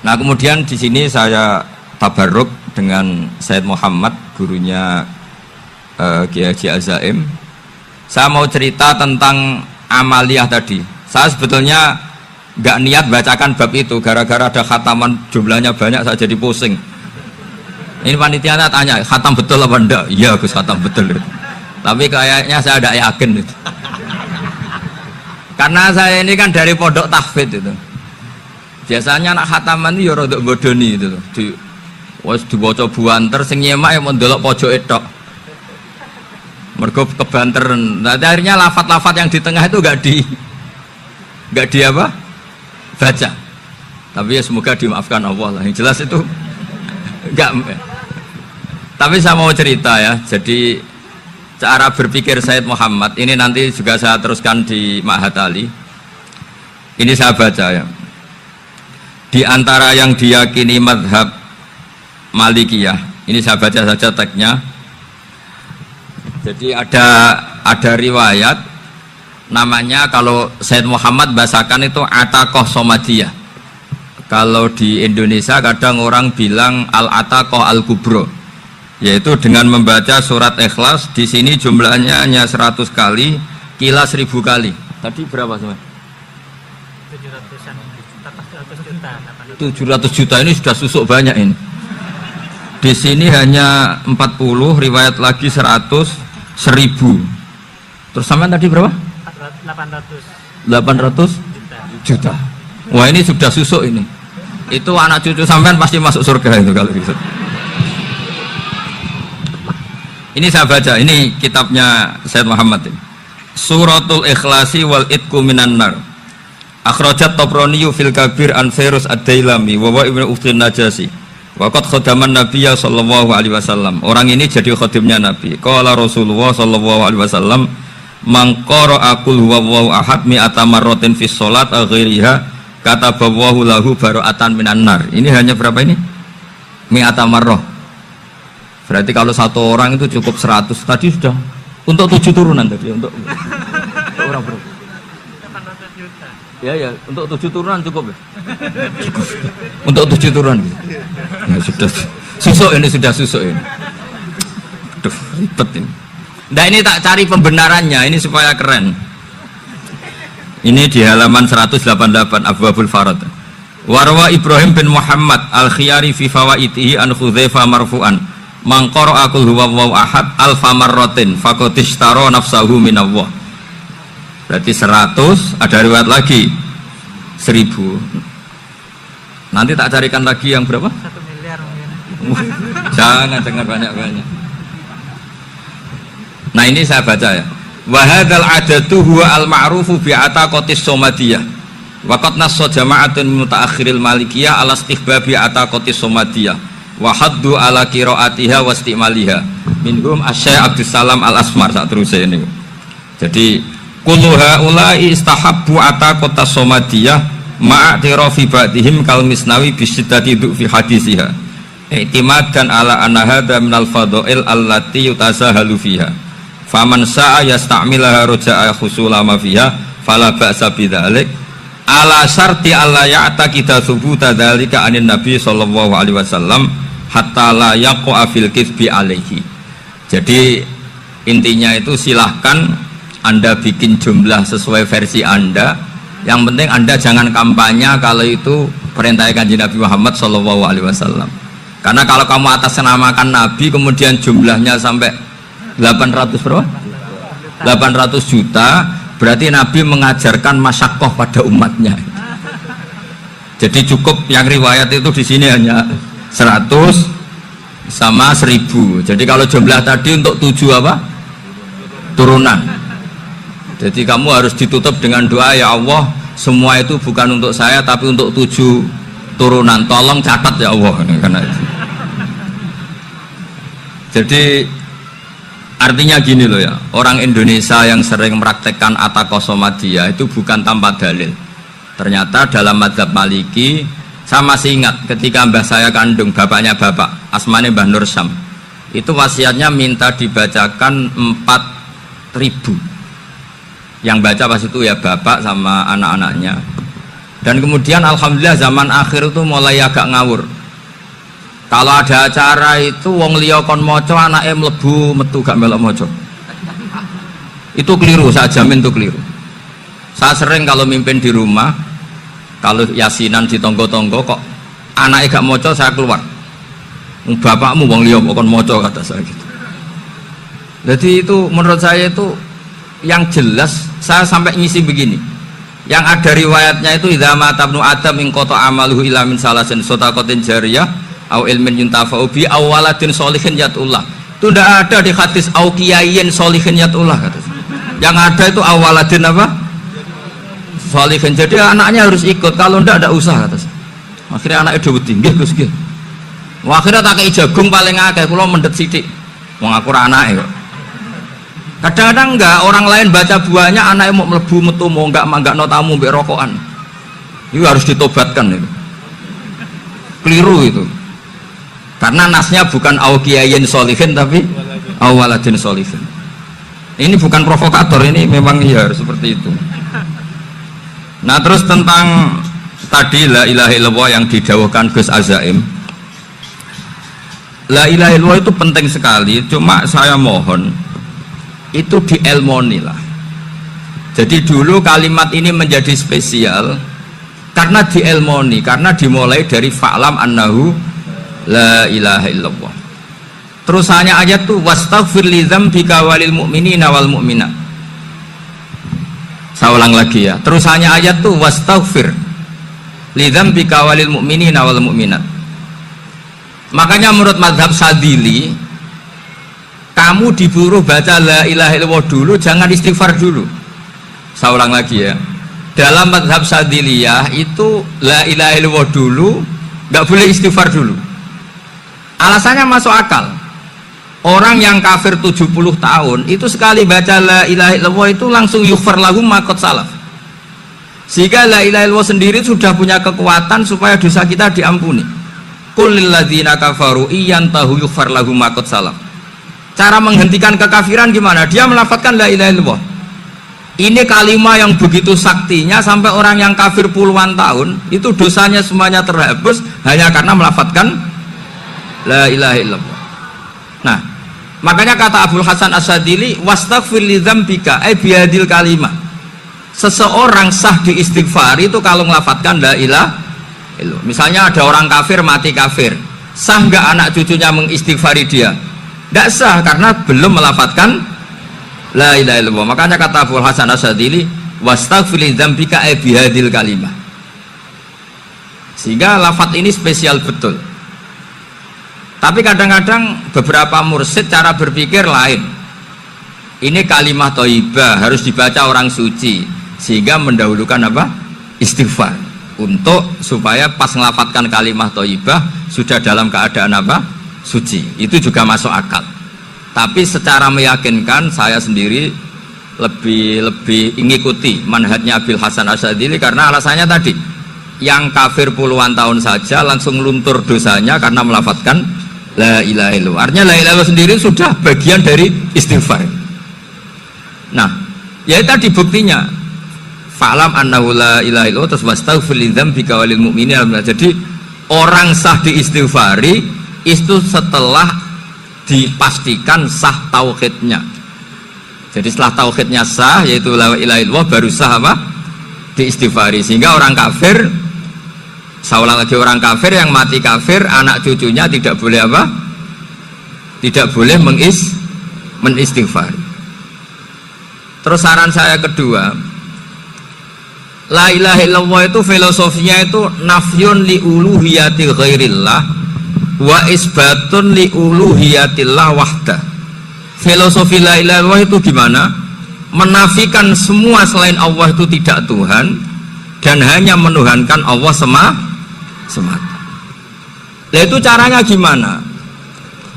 Nah kemudian di sini saya tabarruk dengan Said Muhammad, gurunya Kiai Haji Azaim. Saya mau cerita tentang amaliyah tadi. Saya sebetulnya nggak niat bacakan bab itu, gara-gara ada khataman jumlahnya banyak saya jadi pusing. Ini panitianya tanya, khatam betul apa enggak? Iya Gus, khatam betul. Tapi kayaknya saya tidak yakin itu. Karena saya ini kan dari pondok tahfidz itu. Biasanya anak khataman itu ya rada bodoni itu. Wes diwaca buanter sing nyemak ya mendelok pojok tok. Mergo kebanteren. Nah, akhirnya lafat-lafat yang di tengah itu enggak di apa? Baca. Tapi ya semoga dimaafkan Allah lah. Yang jelas itu enggak. Tapi saya mau cerita ya. Jadi cara berpikir Said Muhammad ini nanti juga saya teruskan di Ma'had Ali. Ini saya baca ya. Di antara yang diyakini madhab Malikiyah, ini saya baca saja teksnya. Jadi ada riwayat namanya, kalau Said Muhammad bahasakan itu Ataqoh Somadiyah. Kalau di Indonesia kadang orang bilang Al-Ataqoh Al-Kubro, yaitu dengan membaca surat Ikhlas. Di sini jumlahnya hanya 100 kali, Kila 1000 kali. Tadi berapa semua? 700 juta ini sudah susuk banyak ini. Di sini hanya 40, riwayat lagi 100, 1000. Terus sampai tadi berapa? 800 juta. Wah ini sudah susuk ini. Itu anak cucu sampean pasti masuk surga itu kalau gitu. Ini saya baca, ini kitabnya Said Muhammad ini. Suratul Ikhlasi wal Itqu minan nar. Akhrajat Tabrani fil Kabir an Fairuz ad-Dailami wa Ibnu Uftin Najasi. Waqad khadaman Nabiyya sallallahu alaihi wasallam. Orang ini jadi khadimnya Nabi. Qala Rasulullah sallallahu alaihi wasallam, "Man qara'a qul huwallahu ahad mi'ata marratin fi shalat ghairiha kataballahu lahu bara'atan minan nar." Ini hanya berapa ini? Mi'ata marrah. Berarti kalau satu orang itu cukup 100. Tadi sudah untuk 7 turunan tadi, untuk orang berapa? 800 juta. Ya, untuk 7 turunan cukup ya? Cukup. Untuk 7 turunan gitu. Ya, sudah susuk ini, sudah susuk ini. Aduh, ribet ini. Nah ini tak cari pembenarannya, ini supaya keren. Ini di halaman 188 Abwabul Farad. Warwa Ibrahim bin Muhammad al-Khiyari fi fawaitihi an Khudzaifah marfu'an. Man qara'a qul huwallahu ahad alfa marratin faqad ishtara nafsahu minallah. Berarti 100, ada riwayat lagi 1000. Nanti tak carikan lagi yang berapa? 1 miliar mungkin. Jangan dengar banyak-banyak. Nah ini saya baca ya. Wa hadzal adatu huwa al-ma'rufu bi ataqatis somadiyah. Waqad nassa jama'atun mutaakhiril malikiyah ala istihbabi ataqatis somadiyah. Wa haddu ala qiraatiha wa istimaliha. Minhum Asy-Syaikh Abdus Salam Al-Asmar sak terusé ini. Jadi kullu haula'i istahabbu ataqatas somadiyah ma'atirafi ba'dihim kal misnawi bisiddati fi hadisiha. I'timadan ala anna hadza minal fadha'il allati yutasahalu fiha. Faman sa'a yasta'milaha roja'a khusula ma fiha fala ba'sa bidzalik ala syarti alla ya'taqida thubuta dzalika anin nabi sallallahu alaihi wasallam hatta la yaqa fil kitsbi alaihi. Jadi intinya itu silahkan Anda bikin jumlah sesuai versi Anda, yang penting Anda jangan kampanye kalau itu perintah Kanjeng Nabi Muhammad sallallahu alaihi wasallam. Karena kalau kamu atas namakan Nabi kemudian jumlahnya sampai 800 berapa? 800 juta, berarti Nabi mengajarkan masyakoh pada umatnya. Jadi cukup yang riwayat itu di sini hanya 100 sama 1000. Jadi kalau jumlah tadi untuk 7 apa? Turunan. Jadi kamu harus ditutup dengan doa, ya Allah, semua itu bukan untuk saya tapi untuk 7 turunan. Tolong catat ya Allah. Karena itu. Jadi artinya gini loh ya, orang Indonesia yang sering mempraktekkan ataqoh somadiyah itu bukan tanpa dalil. Ternyata dalam madzhab Maliki, saya masih ingat ketika mbah saya kandung, bapaknya bapak, asmane Mbah Nur Syam, itu wasiatnya minta dibacakan 4000. Yang baca pas itu ya bapak sama anak-anaknya. Dan kemudian alhamdulillah zaman akhir itu mulai agak ngawur. Kalau ada acara itu wong liya kon maca anake mlebu metu gak melok maca. Itu keliru, saya jamin itu keliru. Saya sering kalau mimpin di rumah, kalau yasinan di tonggo-tonggo kok anaknya gak maca, saya keluar. Bapakmu wong liya kok kon maca, kata saya gitu. Jadi itu menurut saya itu yang jelas. Saya sampai ngisi begini, yang ada riwayatnya itu idza mata ibnu adam min qata amaluhu ila min salasin shadaqatin jariyah au ilmin yuntafa'u bi aw waladin sholihin yatullah. Itu tidak ada di hadis au kiyayin sholihin yatullah, kata saya. Yang ada itu awaladin apa? Sholihin. Jadi anaknya harus ikut, kalau tidak ada usaha, kata saya. Akhirnya anaknya udah tinggi terus gitu. Akhirnya tak kei jagung paling akeh, kula mendet sithik. Wong aku ora anake kok. Kadang-kadang enggak, orang lain baca buahnya anaknya mau mlebu metu mau enggak no tamu mbek rokokan. Itu harus ditobatkan itu. Keliru itu. Karena nasnya bukan au kiyayin sholihin tapi awaladin sholihin. Ini bukan provokator, ini memang iya harus seperti itu. Nah, terus tentang tadi la ilaha illallah yang didawuhkan Gus Azaim. La ilaha illallah itu penting sekali, cuma saya mohon itu dielmoni lah. Jadi dulu kalimat ini menjadi spesial karena dielmoni, karena dimulai dari fa'lam annahu la ilaha illallah. Terusannya ayat tuh wastaghfir li dzambika walil mu'minina wal mu'minat. Saya ulang lagi ya. Terusannya ayat tuh wastaghfir li dzambika walil mu'minina wal mu'minat. Makanya menurut mazhab Sadili, kamu disuruh baca la ilaha illallah dulu, jangan istighfar dulu. Saya ulang lagi ya. Dalam mazhab Sadiliyah itu la ilaha illallah dulu, nggak boleh istighfar dulu. Alasannya masuk akal. Orang yang kafir 70 tahun itu sekali baca la ilaha illallah itu langsung yughfar lahum ma qad salaf. Sehingga la ilaha illallah sendiri sudah punya kekuatan supaya dosa kita diampuni. Qul lil ladzina kafaru iyantahu yughfar lahum ma qad salaf. Cara menghentikan kekafiran gimana? Dia melafadzkan la ilaha illallah. Ini kalimat yang begitu saktinya sampai orang yang kafir puluhan tahun itu dosanya semuanya terhapus hanya karena melafadzkan la ilaha illallah. Nah, makanya kata Abdul Hasan As-Sadili wastaghfir li dzambika ay bihadil kalimah. Seseorang sah diistighfar itu kalau melafadzkan la ilaha illallah. Misalnya ada orang kafir mati kafir, sah nggak anak cucunya mengistighfari dia? Tidak sah karena belum melafadzkan la ilaha illallah. Makanya kata Abdul Hasan As-Sadili wastaghfir li dzambika ay bihadil kalimah. Sehingga lafadz ini spesial betul. Tapi kadang-kadang beberapa mursyid cara berpikir lain. Ini kalimat thayyibah harus dibaca orang suci, sehingga mendahulukan apa? Istighfar. Untuk supaya pas ngelafadzkan kalimat thayyibah sudah dalam keadaan apa? Suci. Itu juga masuk akal. Tapi secara meyakinkan saya sendiri lebih mengikuti manhajnya Abil Hasan As-Sadili karena alasannya tadi, yang kafir puluhan tahun saja langsung luntur dosanya karena melafadzkan la ilaha illallah. Artinya la ilaha illallah sendiri sudah bagian dari istighfar. Nah, ya tadi buktinya fa'lam annahu la ilaha illallah terus wastaghfir li dzambika walil mu'minina. Jadi orang sah diistighfari itu setelah dipastikan sah tauhidnya. Jadi setelah tauhidnya sah yaitu la ilaha illallah baru sah apa? Diistighfari. Sehingga orang kafir, saya ulang lagi, orang kafir yang mati kafir anak cucunya tidak boleh apa? Tidak boleh menistighfar. Terus saran saya kedua, la ilaha illallah itu filosofinya itu nafyun li uluhiyati ghairillah wa isbatun li uluhiyatillah wahda. Filosofi la ilaha illallah itu gimana? Menafikan semua selain Allah itu tidak Tuhan dan hanya menuhankan Allah semata. Nah itu caranya gimana?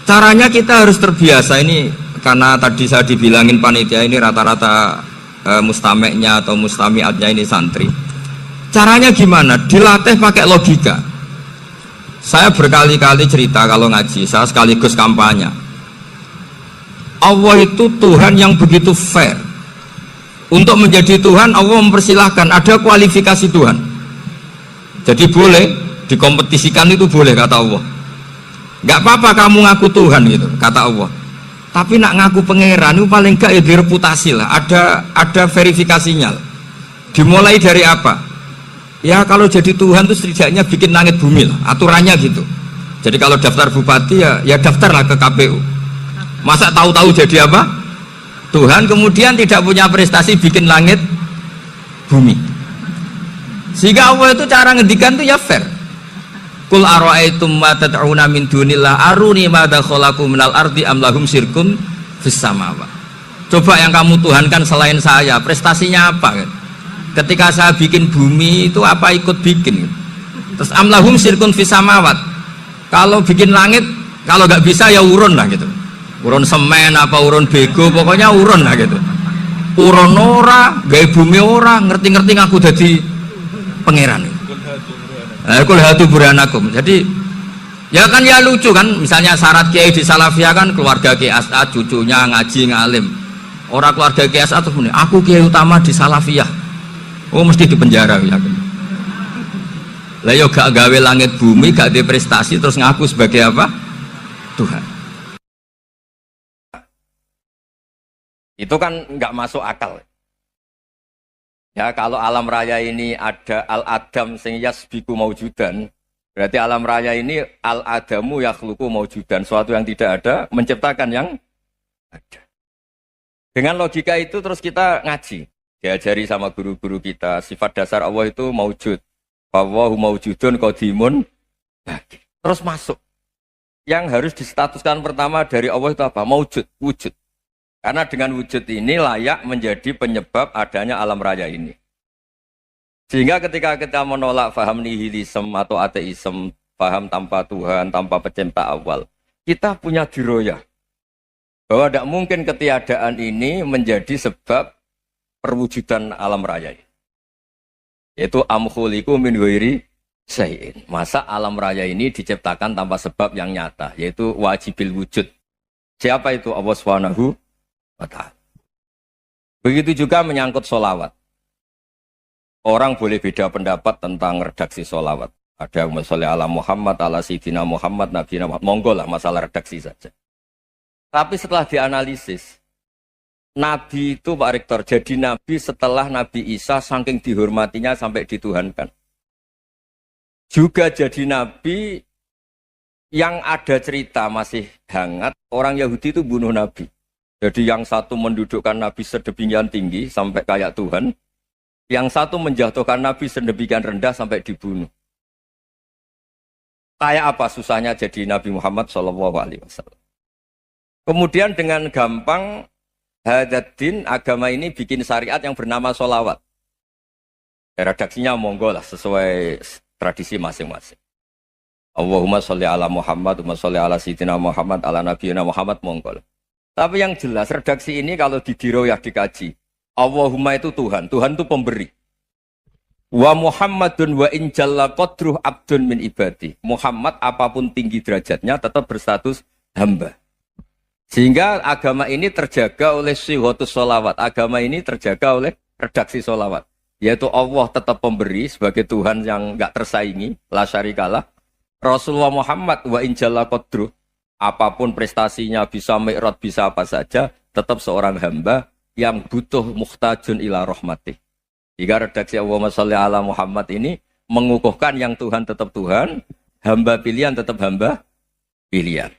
Caranya kita harus terbiasa. Ini karena tadi saya dibilangin panitia ini rata-rata mustameknya atau mustamiatnya ini santri. Caranya gimana? Dilatih pakai logika. Saya berkali-kali cerita kalau ngaji, saya sekaligus kampanye. Allah itu Tuhan yang begitu fair. Untuk menjadi Tuhan Allah mempersilahkan, ada kualifikasi Tuhan. Jadi boleh dikompetisikan, itu boleh kata Allah. Nggak apa-apa kamu ngaku Tuhan gitu kata Allah. Tapi nak ngaku pangeran itu paling enggak ya direputasi lah. Ada verifikasinya. Dimulai dari apa? Ya kalau jadi Tuhan itu setidaknya bikin langit bumi lah. Aturannya gitu. Jadi kalau daftar bupati ya daftarlah ke KPU. Masa tahu-tahu jadi apa? Tuhan kemudian tidak punya prestasi bikin langit bumi. Sehingga Allah itu cara ngendikan itu ya fair. Qul ara'aitum ma tad'una min dunillah aruni madza khalaqu minal ardi am lahum syirkun fis samawat. Coba yang kamu tuhankan selain saya, prestasinya apa? Ketika saya bikin bumi itu apa ikut bikin? Terus am lahum syirkun fis samawat. Kalau bikin langit, kalau nggak bisa ya urun lah gitu. Urun semen apa urun bego, pokoknya urun lah gitu. Urun ora, gawe bumi ora, ngerti-ngerti ngaku dadi pangeran. Kul hatu burhanakum. Jadi ya kan ya lucu kan, misalnya syarat kiai di Salafiyah kan keluarga Kiai As'ad, cucunya ngaji ngalim. Orang keluarga Kiai As'ad tuh punya, aku kiai utama di Salafiyah. Oh mesti dipenjara ya. Lah yo gak gawe langit bumi, gak ada prestasi terus ngaku sebagai apa? Tuhan. Itu kan nggak masuk akal. Ya kalau alam raya ini ada al-adam sing yasbiku maujudan, berarti alam raya ini al-adamu yakhluqu maujudan, suatu yang tidak ada menciptakan yang ada. Dengan logika itu terus kita ngaji, diajari sama guru-guru kita, sifat dasar Allah itu maujud. Wallahu maujudun qadimun. Terus masuk. Yang harus distatuskan pertama dari Allah itu apa? Maujud, wujud. Karena dengan wujud ini layak menjadi penyebab adanya alam raya ini. Sehingga ketika kita menolak faham nihilisme atau ateisme, faham tanpa Tuhan, tanpa pencipta awal, kita punya diroyah. Bahwa tidak mungkin ketiadaan ini menjadi sebab perwujudan alam raya ini. Yaitu amkhuliku min ghairi syai'in. Masa alam raya ini diciptakan tanpa sebab yang nyata, yaitu wajibil wujud. Siapa itu? Allah Subhanahu wa ta'ala. Begitu juga menyangkut sholawat. Orang boleh beda pendapat tentang redaksi sholawat. Ada yang sholli ala Muhammad, ala Sayyidina Muhammad, Nabi Muhammad. Monggo lah masalah redaksi saja. Tapi setelah dianalisis, Nabi itu Pak Rektor jadi Nabi setelah Nabi Isa saking dihormatinya sampai dituhankan. Juga jadi Nabi yang ada cerita masih hangat, orang Yahudi itu bunuh Nabi. Jadi yang satu mendudukkan Nabi sedemikian tinggi sampai kayak Tuhan, yang satu menjatuhkan Nabi sedemikian rendah sampai dibunuh. Kayak apa susahnya jadi Nabi Muhammad SAW. Kemudian dengan gampang Hadaddin agama ini bikin syariat yang bernama sholawat. Redaksinya monggo lah sesuai tradisi masing-masing. Allahumma sholli ala Muhammad, Allahumma sholli ala Sayyidina Muhammad, ala Nabiyina Muhammad, monggo lah. Tapi yang jelas redaksi ini kalau didiroyah dikaji, Allahumma itu Tuhan, Tuhan itu pemberi. Wa Muhammadun wa in jalla qadruh abdun min ibadi. Muhammad apapun tinggi derajatnya tetap berstatus hamba. Sehingga agama ini terjaga oleh syihotus sholawat. Agama ini terjaga oleh redaksi sholawat. Yaitu Allah tetap pemberi sebagai Tuhan yang enggak tersaingi. La syarikalah. Rasulullah Muhammad wa injalla qadruh. Apapun prestasinya bisa mi'rad, bisa apa saja. Tetap seorang hamba yang butuh muhtajun ila rahmatih. Jika redaksi Allahumma sholli ala Muhammad ini mengukuhkan yang Tuhan tetap Tuhan. Hamba pilihan tetap hamba pilihan.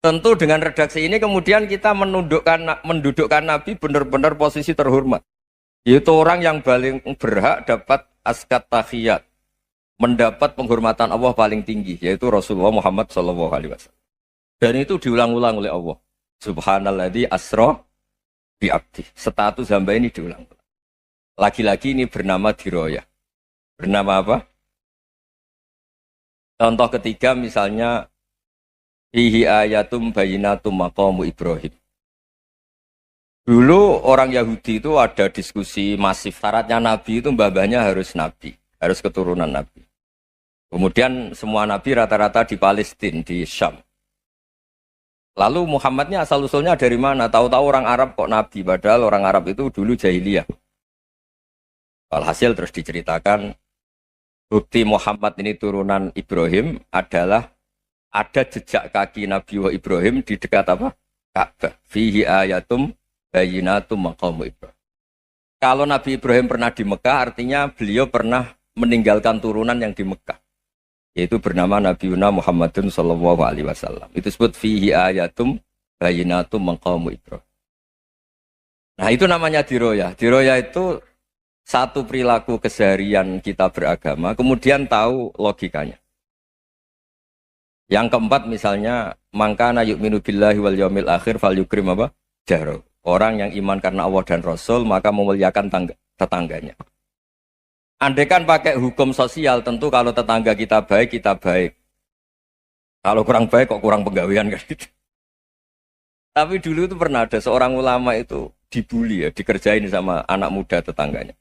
Tentu dengan redaksi ini kemudian kita mendudukkan Nabi benar-benar posisi terhormat. Yaitu orang yang paling berhak dapat askat tahiyat. Mendapat penghormatan Allah paling tinggi. Yaitu Rasulullah Muhammad SAW. Dan itu diulang-ulang oleh Allah. Subhanalladzi asra bi'abdi. Status hamba ini diulang-ulang. Lagi-lagi ini bernama diroyah. Bernama apa? Contoh ketiga misalnya fihi ayatum bayinatum maqamu Ibrahim. Dulu orang Yahudi itu ada diskusi masif. Syaratnya Nabi itu mbah-mbahnya harus Nabi. Harus keturunan Nabi. Kemudian semua Nabi rata-rata di Palestina, di Syam. Lalu Muhammadnya asal-usulnya dari mana? Tahu-tahu orang Arab kok Nabi. Padahal orang Arab itu dulu jahiliyah. Alhasil terus diceritakan bukti Muhammad ini turunan Ibrahim adalah ada jejak kaki Nabi Ibrahim di dekat apa? Ka'bah. Fihi ayatum bayyinatum maqamu Ibrahim. Kalau Nabi Ibrahim pernah di Mekah, artinya beliau pernah meninggalkan turunan yang di Mekah. Yaitu bernama Nabiuna Muhammadun sallallahu alaihi wasallam. Itu disebut fihi ayatum bayyinatum maqamu Ibrahim. Nah, itu namanya diroyah. Diroyah itu satu perilaku keseharian kita beragama, kemudian tahu logikanya. Yang keempat misalnya, mangkana yu'minu billahi wal yaumil akhir fal yukrim apa? Jaro. Orang yang iman karena Allah dan Rasul, maka memuliakan tetangganya. Andai kan pakai hukum sosial, tentu kalau tetangga kita baik, kita baik. Kalau kurang baik, kok kurang penggawean kan gitu. Tapi dulu itu pernah ada seorang ulama itu dibully ya, dikerjain sama anak muda tetangganya.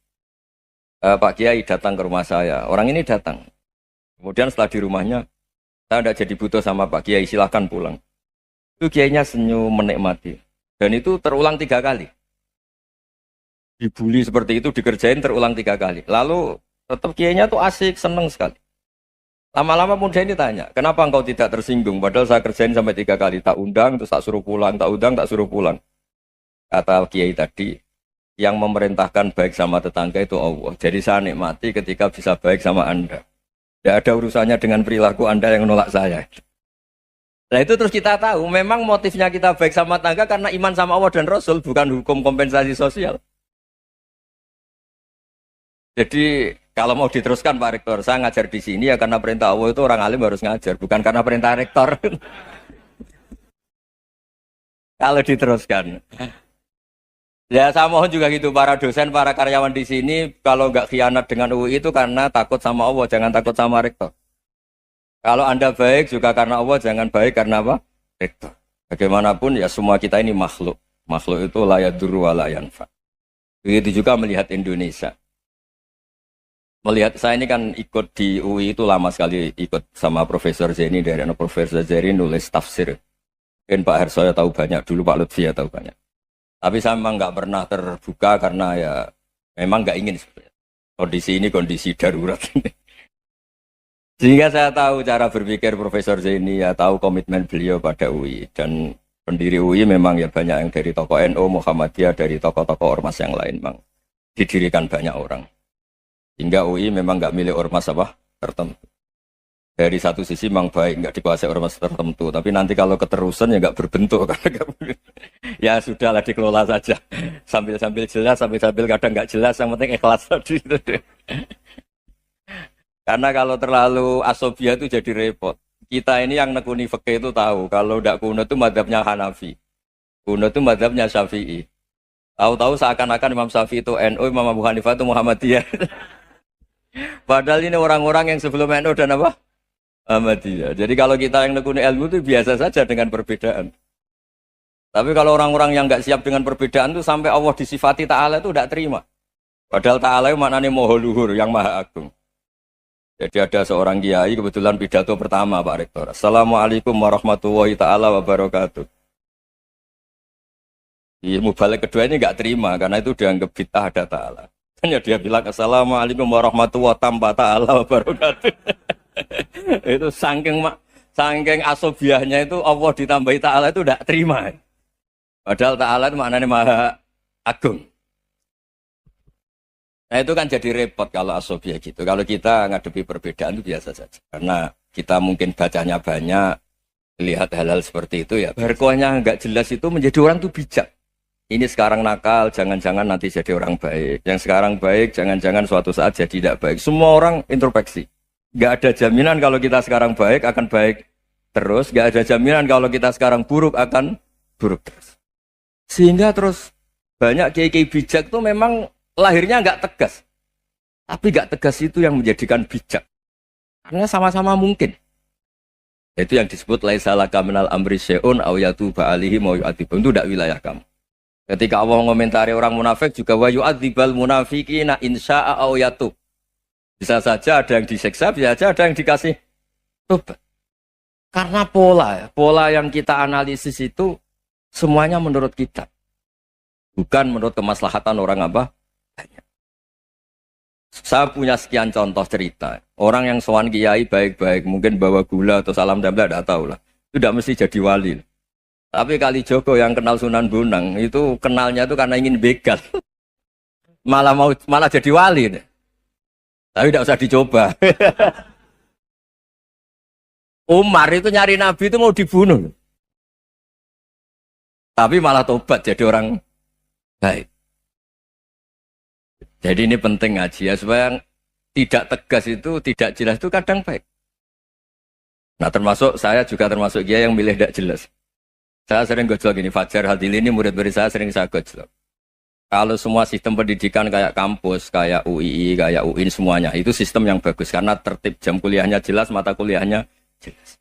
Pak Kiai datang ke rumah saya. Orang ini datang. Kemudian setelah di rumahnya, saya tidak jadi butuh sama Pak Kiai, silahkan pulang. Itu Kiainya senyum menikmati. Dan itu terulang 3 kali. Dibully seperti itu, dikerjain terulang 3 kali. Lalu tetap Kiainya tuh asik, seneng sekali. Lama-lama muda ini tanya, kenapa engkau tidak tersinggung? Padahal saya kerjain sampai 3 kali. Tak undang, terus tak suruh pulang. Tak undang, tak suruh pulang. Kata Kiai tadi, yang memerintahkan baik sama tetangga itu Allah. Jadi saya nikmati ketika bisa baik sama Anda. Tidak ada urusannya dengan perilaku Anda yang menolak saya. Nah itu terus kita tahu, memang motifnya kita baik sama tetangga karena iman sama Allah dan Rasul, bukan hukum kompensasi sosial. Jadi kalau mau diteruskan Pak Rektor, saya ngajar di sini ya karena perintah Allah itu orang alim harus ngajar, bukan karena perintah Rektor. Kalau diteruskan. Ya saya mohon juga gitu para dosen, para karyawan di sini kalau nggak khianat dengan UI itu karena takut sama Allah, jangan takut sama rektor. Kalau Anda baik juga karena Allah, jangan baik karena apa? Rektor. Bagaimanapun ya semua kita ini makhluk. Makhluk itu la yadurru wa la yanfa. Begitu juga melihat Indonesia. Melihat saya ini kan ikut di UI itu lama sekali ikut sama Profesor Zeni dari Profesor Zeni nulis tafsir. Mungkin Pak Hersoyo tahu banyak, dulu Pak Lutfi ya tahu banyak. Tapi saya memang nggak pernah terbuka karena ya memang nggak ingin sebenarnya. Kondisi ini kondisi darurat. Sehingga saya tahu cara berpikir Profesor Zaini, ya tahu komitmen beliau pada UI. Dan pendiri UI memang ya banyak yang dari tokoh NU, Muhammadiyah, dari tokoh-tokoh ormas yang lain memang didirikan banyak orang. Hingga UI memang nggak milik ormas apa tertentu. Dari satu sisi memang baik, nggak dikuasai ormas tertentu. Tapi nanti kalau keterusan ya nggak berbentuk. Ya sudahlah dikelola saja. Sambil-sambil jelas, sambil-sambil kadang nggak jelas. Yang penting ikhlas tadi. Karena kalau terlalu asobia itu jadi repot. Kita ini yang nekuni fikih itu tahu. Kalau nggak kuno itu madhabnya Hanafi. Kuno itu madhabnya Syafi'i. Tahu-tahu seakan-akan Imam Syafi'i itu NU, Imam Abu Hanifah itu Muhammadiyah. Padahal ini orang-orang yang sebelum NU dan apa? Ahmadiyah. Jadi kalau kita yang nekuni ilmu itu biasa saja dengan perbedaan. Tapi kalau orang-orang yang nggak siap dengan perbedaan itu sampai Allah disifati Ta'ala itu tidak terima. Padahal Ta'ala itu maknanya Maha Luhur, yang Maha Agung. Jadi ada seorang kiai kebetulan pidato pertama Pak Rektor. Assalamualaikum warahmatullahi ta'ala wabarakatuh. Ilmu balik kedua ini nggak terima karena itu dianggap bid'ah ada Ta'ala. Hanya dia bilang Assalamualaikum warahmatullahi ta'ala wabarakatuh. Itu saking asobiahnya itu Allah ditambahi Ta'ala itu tidak terima. Padahal Ta'ala itu maknanya Maha Agung. Nah itu kan jadi repot kalau asobiah gitu. Kalau kita ngadepi perbedaan itu biasa saja. Karena kita mungkin bacanya banyak, lihat hal-hal seperti itu ya. Berkohnya nggak jelas itu menjadi orang tuh bijak. Ini sekarang nakal, jangan-jangan nanti jadi orang baik. Yang sekarang baik, jangan-jangan suatu saat jadi tidak baik. Semua orang introspeksi. Nggak ada jaminan kalau kita sekarang baik akan baik terus. Nggak ada jaminan kalau kita sekarang buruk akan buruk terus. Sehingga terus banyak kiai-kiai bijak itu memang lahirnya nggak tegas. Tapi nggak tegas itu yang menjadikan bijak. Karena sama-sama mungkin. Itu yang disebut laisa laka minal amri syai'un aw yatuba alaihi wa yu'adzibum. Itu tidak wilayah kamu. Ketika Allah mengomentari orang munafik juga wa yu'adzibal munafiqina insya'a aw yatub. Bisa saja ada yang disiksa, bisa saja ada yang dikasih tobat. Karena pola yang kita analisis itu semuanya menurut kita. Bukan menurut kemaslahatan orang apa? Banyak. Saya punya sekian contoh cerita. Orang yang sowan kiai baik-baik, mungkin bawa gula atau salam tempel, tidak tahu lah. Itu tidak mesti jadi wali. Tapi kali Joko yang kenal Sunan Bonang, itu kenalnya itu karena ingin begal. Malah jadi wali. Tapi tidak usah dicoba. Umar itu nyari Nabi itu mau dibunuh. Tapi malah tobat jadi orang baik. Jadi ini penting ngaji ya, supaya tidak tegas itu, tidak jelas itu kadang baik. Nah termasuk saya juga termasuk dia yang milih tidak jelas. Saya sering gojlok gini, Fajar Hadili ini murid-murid saya sering saya gojlok. Kalau semua sistem pendidikan kayak kampus, kayak UII, kayak UIN semuanya, itu sistem yang bagus karena tertib, jam kuliahnya jelas, mata kuliahnya jelas.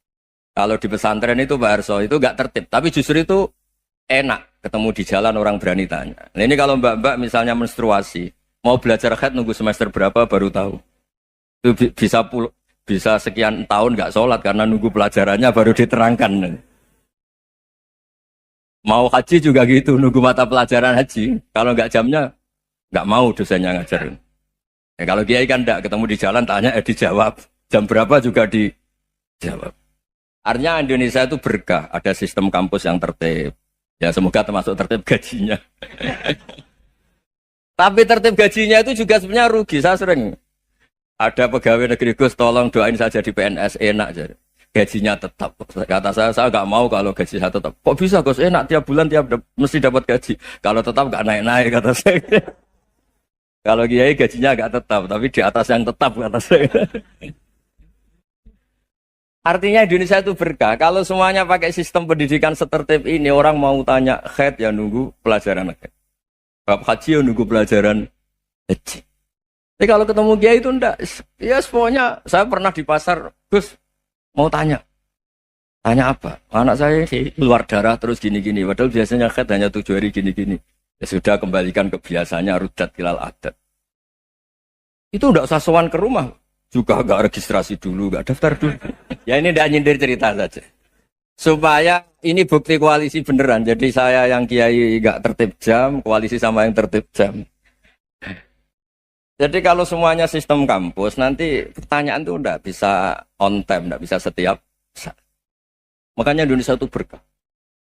Kalau di pesantren itu Pak Arso itu nggak tertib, tapi justru itu enak ketemu di jalan orang berani tanya. Nah, ini kalau mbak-mbak misalnya menstruasi, mau belajar haid nunggu semester berapa baru tahu. Itu bisa sekian tahun nggak sholat karena nunggu pelajarannya baru diterangkan. Mau haji juga gitu, nunggu mata pelajaran haji. Kalau nggak jamnya, nggak mau dosennya ngajarin. Ya, kalau kiai kan nggak ketemu di jalan, tanya dijawab. Jam berapa juga dijawab. Artinya Indonesia itu berkah, ada sistem kampus yang tertib. Ya semoga termasuk tertib gajinya. Tapi tertib gajinya itu juga sebenarnya rugi. Saya sering ada pegawai negeri Gus, tolong doain saja di PNS enak jadi. Gajinya tetap. Kata saya nggak mau kalau gaji saya tetap. Kok bisa Gus enak tiap bulan mesti dapat gaji. Kalau tetap nggak naik-naik kata saya. Kalau kiai gajinya nggak tetap, tapi di atas yang tetap kata saya. Artinya Indonesia itu berkah. Kalau semuanya pakai sistem pendidikan setertib ini, orang mau tanya haid ya nunggu pelajaran haid. Bab haji ya nunggu pelajaran haji. Tapi kalau ketemu kiai itu enggak. Ya semuanya saya pernah di pasar, Gus mau tanya apa? Anak saya keluar darah terus gini-gini. Padahal biasanya haid hanya 7 hari gini-gini. Ya sudah kembalikan ke biasanya rudat hilal adat. Itu enggak usah sowan ke rumah. Juga enggak registrasi dulu, enggak daftar dulu. Ya ini enggak nyindir cerita saja. Supaya ini bukti koalisi beneran. Jadi saya yang kiai enggak tertib jam, koalisi sama yang tertib jam. Jadi kalau semuanya sistem kampus, nanti pertanyaan itu enggak bisa on time, enggak bisa setiap saat. Makanya Indonesia itu berkah.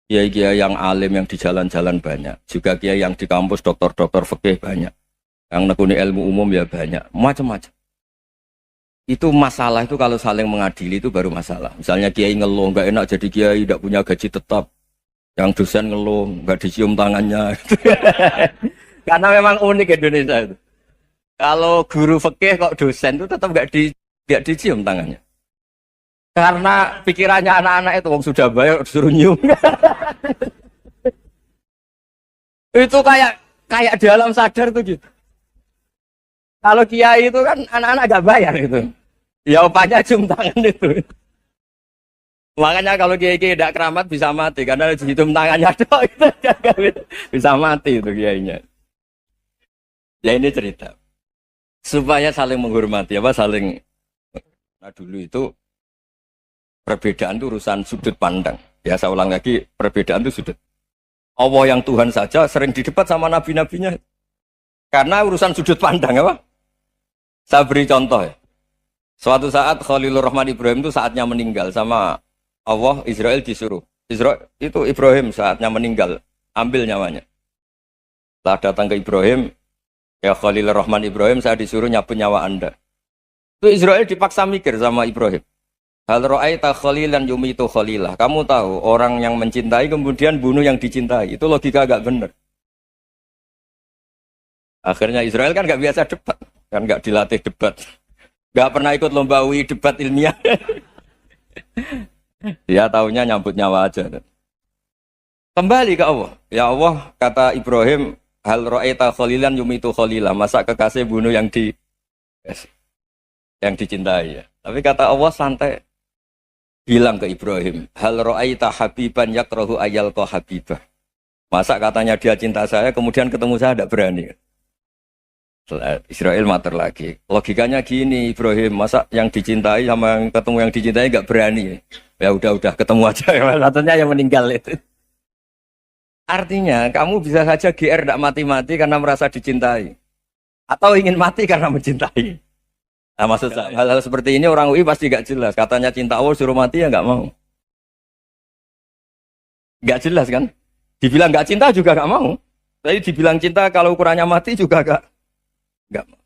Kiai-kiai yang alim yang di jalan-jalan banyak. Juga kiai yang di kampus, dokter-dokter fikih banyak. Yang nekuni ilmu umum ya banyak. Macam-macam. Itu masalah itu kalau saling mengadili itu baru masalah. Misalnya kiai ngeluh, enggak enak jadi kiai, enggak punya gaji tetap. Yang dosen ngeluh, enggak dicium tangannya. Karena memang unik Indonesia itu. Kalau guru fikih kok dosen itu tetap enggak dicium tangannya. Karena pikirannya anak-anak itu wong sudah bayar disuruh nyium. Itu kayak di alam sadar tuh gitu. Kalau kiai itu kan anak-anak gak bayar itu. Ya opanya cium tangan itu. Makanya kalau kiai-kiai tidak keramat bisa mati karena cium tangannya doang itu bisa mati itu kiainya. Ya ini cerita. Supaya saling menghormati saling. Nah dulu itu perbedaan itu urusan sudut pandang. Ya saya ulang lagi, perbedaan itu sudut. Allah yang Tuhan saja sering didebat sama nabi-nabinya. Karena urusan sudut pandang apa? Saya beri contoh ya. Suatu saat Khalilur Rahman Ibrahim itu saatnya meninggal sama Allah, Israel disuruh. Israel itu Ibrahim saatnya meninggal, ambil nyawanya. Setelah datang ke Ibrahim, ya Khalilur Rahman Ibrahim, saya disuruh nyabut nyawa Anda. Itu Israel dipaksa mikir sama Ibrahim. Hal ra'aita khalilan yumitu khalilah. Kamu tahu orang yang mencintai kemudian bunuh yang dicintai. Itu logika agak benar. Akhirnya Israel kan gak biasa debat. Kan gak dilatih debat. Gak pernah ikut lomba UI debat ilmiah. Dia taunya nyambut nyawa aja. Kembali ke Allah. Ya Allah, kata Ibrahim, hal ra'aita khalilan yumitu khalilah. Masa kekasih bunuh yang dicintai ya. Tapi kata Allah santai. Bilang ke Ibrahim, hal ra'aita habiban yakrahu ayyalqa habibah. Masa katanya dia cinta saya, kemudian ketemu saya tidak berani. Israel mater lagi. Logikanya gini, Ibrahim, masa yang dicintai sama yang ketemu yang dicintai nggak berani? Ya udah ketemu aja. Katanya yang meninggal itu. Artinya kamu bisa saja GR tidak mati-mati karena merasa dicintai. atau ingin mati karena mencintai. Nah, maksud saya, hal-hal seperti ini orang UI pasti gak jelas. Katanya cinta Allah suruh mati ya gak mau. Gak jelas kan? Dibilang gak cinta juga gak mau. Tapi dibilang cinta kalau ukurannya mati juga gak mau.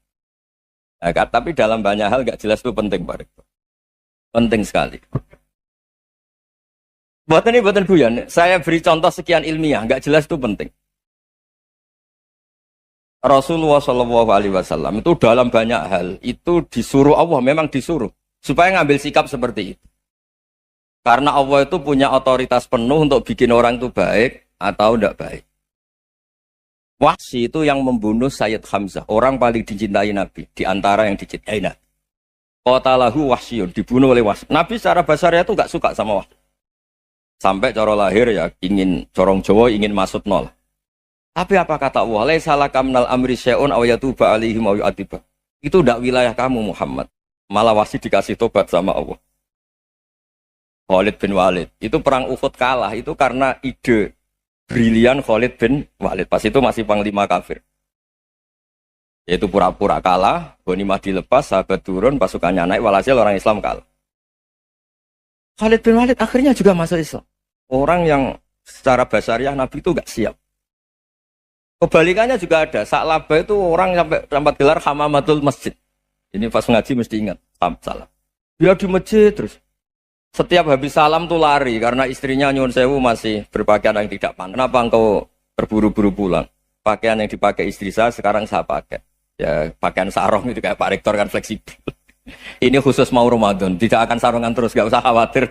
Nah, tapi dalam banyak hal gak jelas itu penting, Pak Rektor. Penting sekali. Buatan guyon. Saya beri contoh sekian ilmiah, gak jelas itu penting. Rasulullah Shallallahu Alaihi Wasallam itu dalam banyak hal itu disuruh Allah, memang disuruh supaya ngambil sikap seperti itu. Karena Allah itu punya otoritas penuh untuk bikin orang itu baik atau tidak baik. Wahsy itu yang membunuh Sayyid Hamzah, orang paling dicintai Nabi di antara yang dicintai Nabi. Qatalahu Wahsyun, dibunuh oleh Wahsy. Nabi secara basarnya itu nggak suka sama Wahsy. Sampai cara lahir ya ingin corong Jawa ingin masuk nol. Tapi apa kata Allah? Laisa laka minal amri syai'un aw yatuba alaihim aw yu'adziba. Itu tidak wilayah kamu Muhammad. Malah Wahsy dikasih tobat sama Allah. Khalid bin Walid. Itu perang Uhud kalah itu karena ide brilian Khalid bin Walid. Pas itu masih panglima kafir. Yaitu pura-pura kalah, ghanimah dilepas, sahabat turun, pasukannya naik, walhasil orang Islam kalah. Khalid bin Walid akhirnya juga masuk Islam. Orang yang secara basariah Nabi itu gak siap. Kebalikannya juga ada. Sa'labah itu orang sampai tempat gelar hamamatul masjid. Ini pas ngaji mesti ingat. Salah. Dia di masjid terus. Setiap habis salam tuh lari. Karena istrinya nyuwun sewu masih berpakaian yang tidak pantas. Kenapa engkau terburu-buru pulang? Pakaian yang dipakai istri saya sekarang saya pakai. Ya pakaian sarung itu kayak Pak Rektor kan fleksibel. Ini khusus mau Ramadan. Tidak akan sarungan terus. Gak usah khawatir.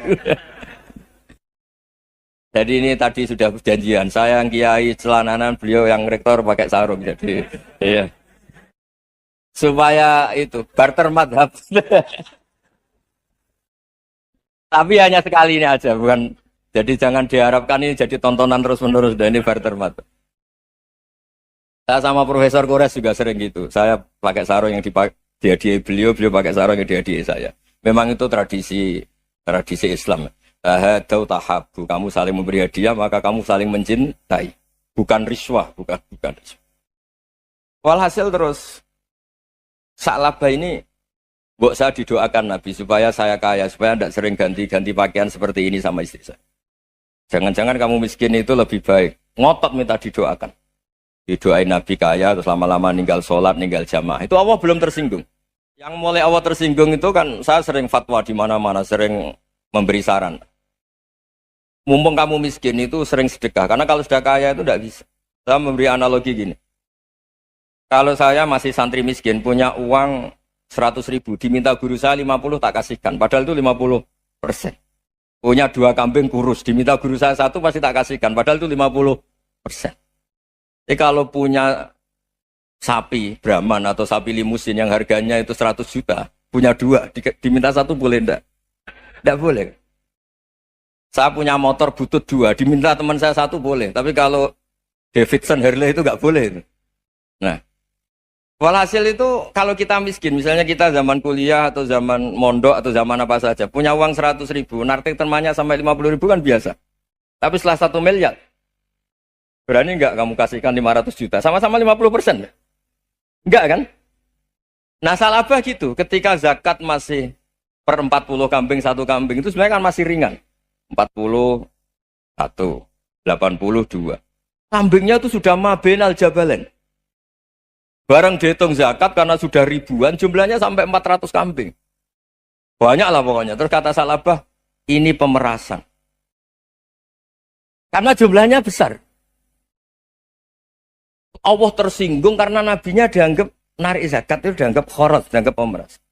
Jadi ini tadi sudah perjanjian. Saya yang kiai celananan, beliau yang rektor pakai sarung. Jadi, iya. Supaya itu barter madhab. Tapi hanya sekali ini aja, bukan. Jadi jangan diharapkan ini jadi tontonan terus menerus. Dan ini barter madhab. Saya sama Profesor Kores juga sering gitu. Saya pakai sarung yang dihadiahi beliau, beliau pakai sarung yang dihadiahi saya. Memang itu tradisi Islam. Tahadau tahabu, kamu saling memberi hadiah maka kamu saling mencintai, bukan riswah, bukan riswah. Walhasil terus Sa'labah ini mbok saya didoakan Nabi supaya saya kaya, supaya tidak sering ganti-ganti pakaian seperti ini sama istri saya. Jangan-jangan kamu miskin itu lebih baik. Ngotot minta didoakan. Didoain Nabi kaya terus lama-lama ninggal sholat, ninggal jamaah. Itu Allah belum tersinggung. Yang mulai Allah tersinggung itu kan saya sering fatwa di mana-mana, sering memberi saran. Mumpung kamu miskin itu sering sedekah. Karena kalau sudah kaya itu tidak bisa. Saya memberi analogi gini. Kalau saya masih santri miskin, punya uang 100.000, diminta guru saya 50 tak kasihkan. Padahal itu 50%. Punya 2 kambing kurus, diminta guru saya 1 pasti tak kasihkan. Padahal itu 50%. Jadi kalau punya sapi Brahman atau sapi limusin yang harganya itu 100 juta, punya 2, diminta 1 boleh enggak? Tidak boleh. Saya punya motor butut 2, diminta teman saya 1 boleh. Tapi kalau Davidson Harley itu nggak boleh. Nah, walhasil itu kalau kita miskin, misalnya kita zaman kuliah atau zaman mondok atau zaman apa saja, punya uang 100.000, nartik temannya sampai 50.000 kan biasa. Tapi setelah 1 miliar, berani nggak kamu kasihkan 500 juta? Sama-sama 50%. Enggak kan? Nah, Sa'labah gitu, ketika zakat masih per 40 kambing 1 kambing itu sebenarnya kan masih ringan. 41, 82. Kambingnya itu sudah mabenal jabalen. Barang dihitung zakat karena sudah ribuan, jumlahnya sampai 400 kambing. Banyak lah pokoknya. Terus kata Sa'labah, ini pemerasan. Karena jumlahnya besar. Allah tersinggung karena nabinya dianggap narik zakat itu dianggap khorat, dianggap pemeras.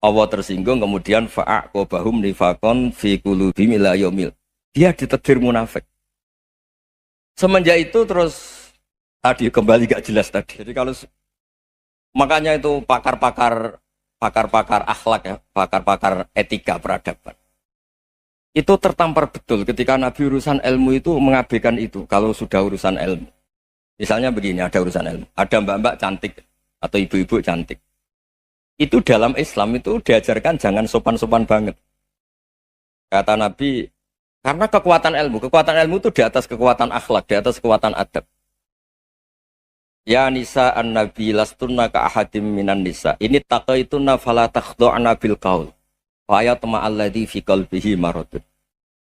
Allah tersinggung kemudian fa'aqobahum nifakon fi qulubihim ila yaumil. Dia ditegur munafik. Semenjak itu terus tadi kembali gak jelas tadi. Jadi kalau makanya itu pakar-pakar akhlak ya, pakar-pakar etika peradaban. Itu tertampar betul ketika Nabi urusan ilmu itu mengabaikan itu kalau sudah urusan ilmu. Misalnya begini, ada urusan ilmu, ada mbak-mbak cantik atau ibu-ibu cantik. Itu dalam Islam itu diajarkan jangan sopan-sopan banget. Kata Nabi, karena kekuatan ilmu itu di atas kekuatan akhlak, di atas kekuatan adab. Ya nisa an-nabi lastunna ka ahadim minan nisa. Ini taqaitunna fala takhdu'na bil qaul. Fa yatma alladzi fi qalbihi maradun.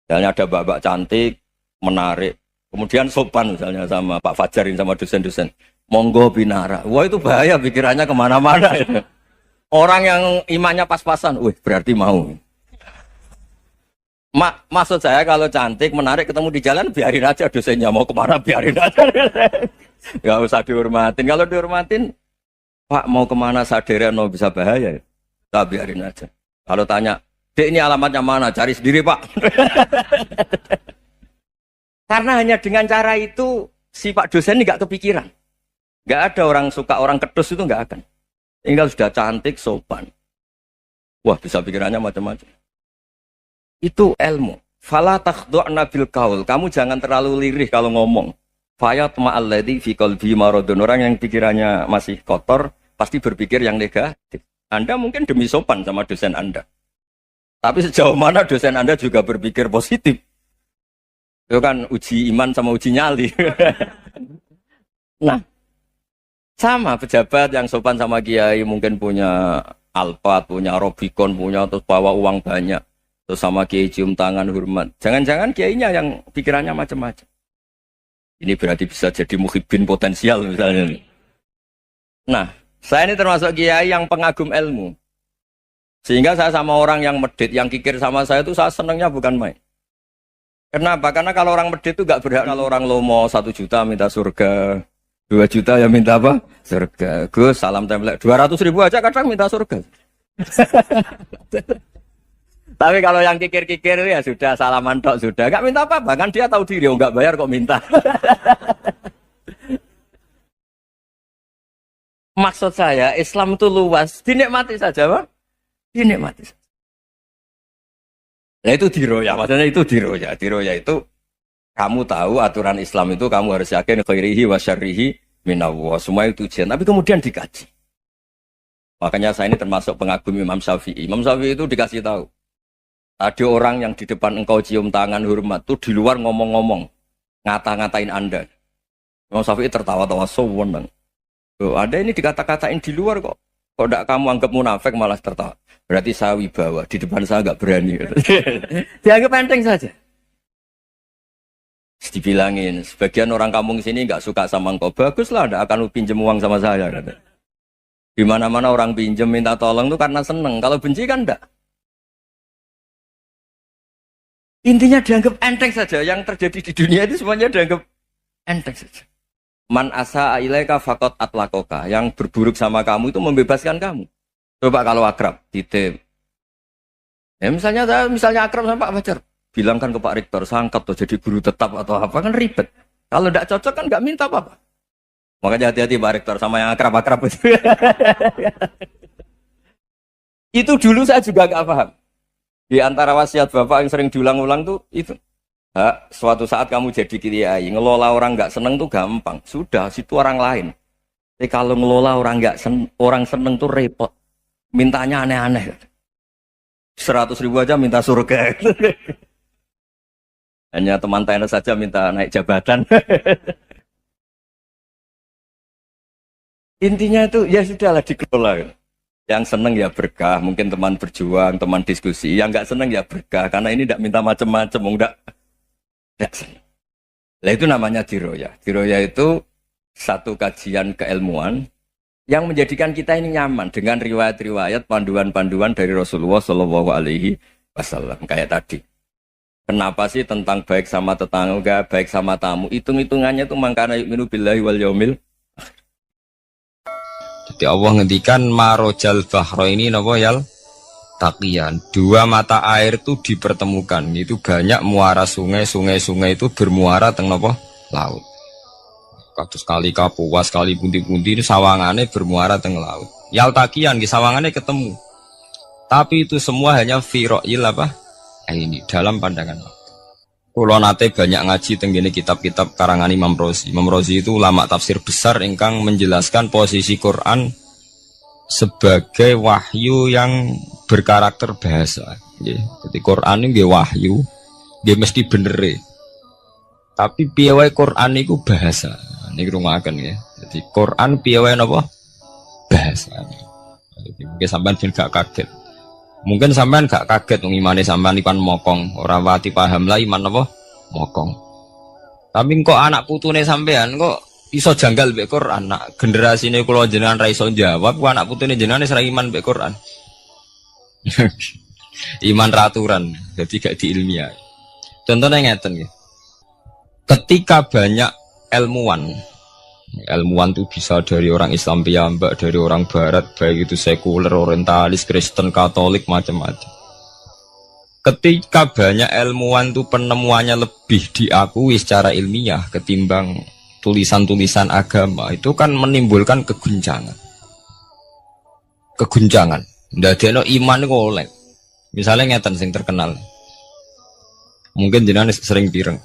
Misalnya ada mbak-mbak cantik, menarik, kemudian sopan misalnya sama Pak Fajarin sama dosen-dosen. Monggo binara. Wah itu bahaya pikirannya kemana-mana. Orang yang imannya pas-pasan, wih berarti mau. Maksud saya kalau cantik, menarik, ketemu di jalan, biarin aja dosennya mau kemana, biarin aja. Gak usah dihormatin. Kalau dihormatin, Pak mau kemana sadereno bisa bahaya. Tak biarin aja. Kalau tanya, Dek ini alamatnya mana? Cari sendiri Pak. Karena hanya dengan cara itu si Pak dosen ini gak kepikiran. Gak ada orang suka orang kedus itu gak akan. Tinggal sudah cantik, sopan. Wah bisa pikirannya macam-macam. Itu ilmu. Fala takhdu'na bil qaul. Kamu jangan terlalu lirih kalau ngomong. Fayat ma'alladzi fi qalbi maradun. Orang yang pikirannya masih kotor pasti berpikir yang negatif. Anda mungkin demi sopan sama dosen Anda. Tapi sejauh mana dosen Anda juga berpikir positif? Itu kan uji iman sama uji nyali. Nah, sama pejabat yang sopan sama kiai mungkin punya Alphard, punya Robicon, punya terus bawa uang banyak. Terus sama kiai cium tangan hormat. Jangan-jangan kiainya yang pikirannya macam-macam. Ini berarti bisa jadi muhibbin potensial misalnya. Nah, saya ini termasuk kiai yang pengagum ilmu. Sehingga saya sama orang yang medit, yang kikir sama saya itu saya senangnya bukan main. Kenapa? Karena kalau orang medit itu gak berhak. Kalau orang lomo 1 juta minta surga, 2 juta ya minta apa? Surga. Gus, salam template. 200.000 aja kadang minta surga. Tapi kalau yang kikir-kikir ya sudah salaman tok sudah. Gak minta apa-apa. Kan dia tahu diri, gak bayar kok minta. Maksud saya, Islam itu luas. Dinikmati saja, Pak. Dinikmati saja. Nah itu diroya. Maksudnya itu diroya. Diroya itu kamu tahu aturan Islam itu kamu harus yakin khairihi wa syarrihi minallah. Semua itu ujian. Tapi kemudian dikaji. Makanya saya ini termasuk pengagum Imam Syafi'i. Imam Syafi'i itu dikasih tahu. Ada orang yang di depan engkau cium tangan hormat tuh di luar ngomong-ngomong. Ngata-ngatain Anda. Imam Syafi'i tertawa-tawa sewenang. Loh, Anda ini dikata-katain di luar kok. Kok tidak kamu anggap munafik malah tertawa. Berarti saya wibawa. Di depan saya nggak berani. Dianggap enteng saja. Dibilangin, sebagian orang kampung sini nggak suka sama engkau. Baguslah, tidak akan pinjam uang sama saya. Di mana-mana orang pinjam minta tolong itu karena seneng. Kalau benci kan enggak. Intinya dianggap enteng saja. Yang terjadi di dunia itu semuanya dianggap enteng saja. Man asa ilaika faqat atlakoka. Yang berburuk sama kamu itu membebaskan kamu. Coba kalau akrab, titip. Ya misalnya akrab sama Pak Fajar. Bilangkan ke Pak Rektor, sangkap tuh jadi guru tetap atau apa, kan ribet. Kalau tidak cocok kan nggak minta apa-apa. Makanya hati-hati Pak Rektor sama yang akrab-akrab itu. Itu dulu saya juga nggak paham. Di antara wasiat Bapak yang sering diulang-ulang tuh itu. Suatu saat kamu jadi kiai, ngelola orang nggak seneng tuh gampang. Sudah, situ orang lain. Tapi kalau ngelola orang orang seneng tuh repot. Mintanya aneh-aneh. 100.000 aja minta surga. Hanya teman tenis saja minta naik jabatan. Intinya itu ya sudahlah dikelola. Yang seneng ya berkah, mungkin teman berjuang, teman diskusi. Yang nggak seneng ya berkah, karena ini tidak minta macam-macam, enggak seneng. Nah itu namanya diroya. Diroya itu satu kajian keilmuan yang menjadikan kita ini nyaman dengan riwayat-riwayat panduan-panduan dari Rasulullah Shallallahu Alaihi Wasallam kayak tadi. Kenapa sih tentang baik sama tetangga, baik sama tamu? Hitung-hitungannya itu mangkana yu'minu billahi wal yaumil. Jadi Allah ngendikan marojal bahro ini napa yal taqiyan. 2 mata air itu dipertemukan. Itu banyak muara sungai itu bermuara teng napa laut. Kados kali Kapuas, kali pundi-pundi ini sawangannya bermuara teng laut. Yal taqiyan di sawangannya ketemu. Tapi itu semua hanya firoil apa? Ini dalam pandangan waktu. Kulo nate banyak ngaji tenggene kitab-kitab karangan Imam Rozi. Imam Rozi itu ulama tafsir besar ingkang menjelaskan posisi Quran sebagai wahyu yang berkarakter bahasa. Jadi Quran ini wahyu, dia mesti bener. Tapi piye wae Quran itu bahasa. Ini rungaken ya. Jadi Quran piye wae napa? Bahasa. Jadi mungkin sampean ben gak kaget. Mungkin sampean gak kaget wong imane sampean ikan mokong, ora wati paham lah iman apa? Mokong. Tapi kok anak putune sampean kok iso janggal mbek Quran. Nak generasine kula jenengan ra iso jawab, kok anak putune jenengan wis ra iman mbek Quran. Iman raturan, jadi gak diilmiah. Contohnya ngeten ya. Ketika banyak ilmuwan itu bisa dari orang Islam piyambak, dari orang Barat, baik itu sekuler, orientalis, Kristen, Katolik, macam-macam. Ketika banyak ilmuwan itu penemuannya lebih diakui secara ilmiah ketimbang tulisan-tulisan agama, itu kan menimbulkan keguncangan. Ndadekno iman iku oleh. Misalnya ngeten sing terkenal. Mungkin jenengan sering pireng.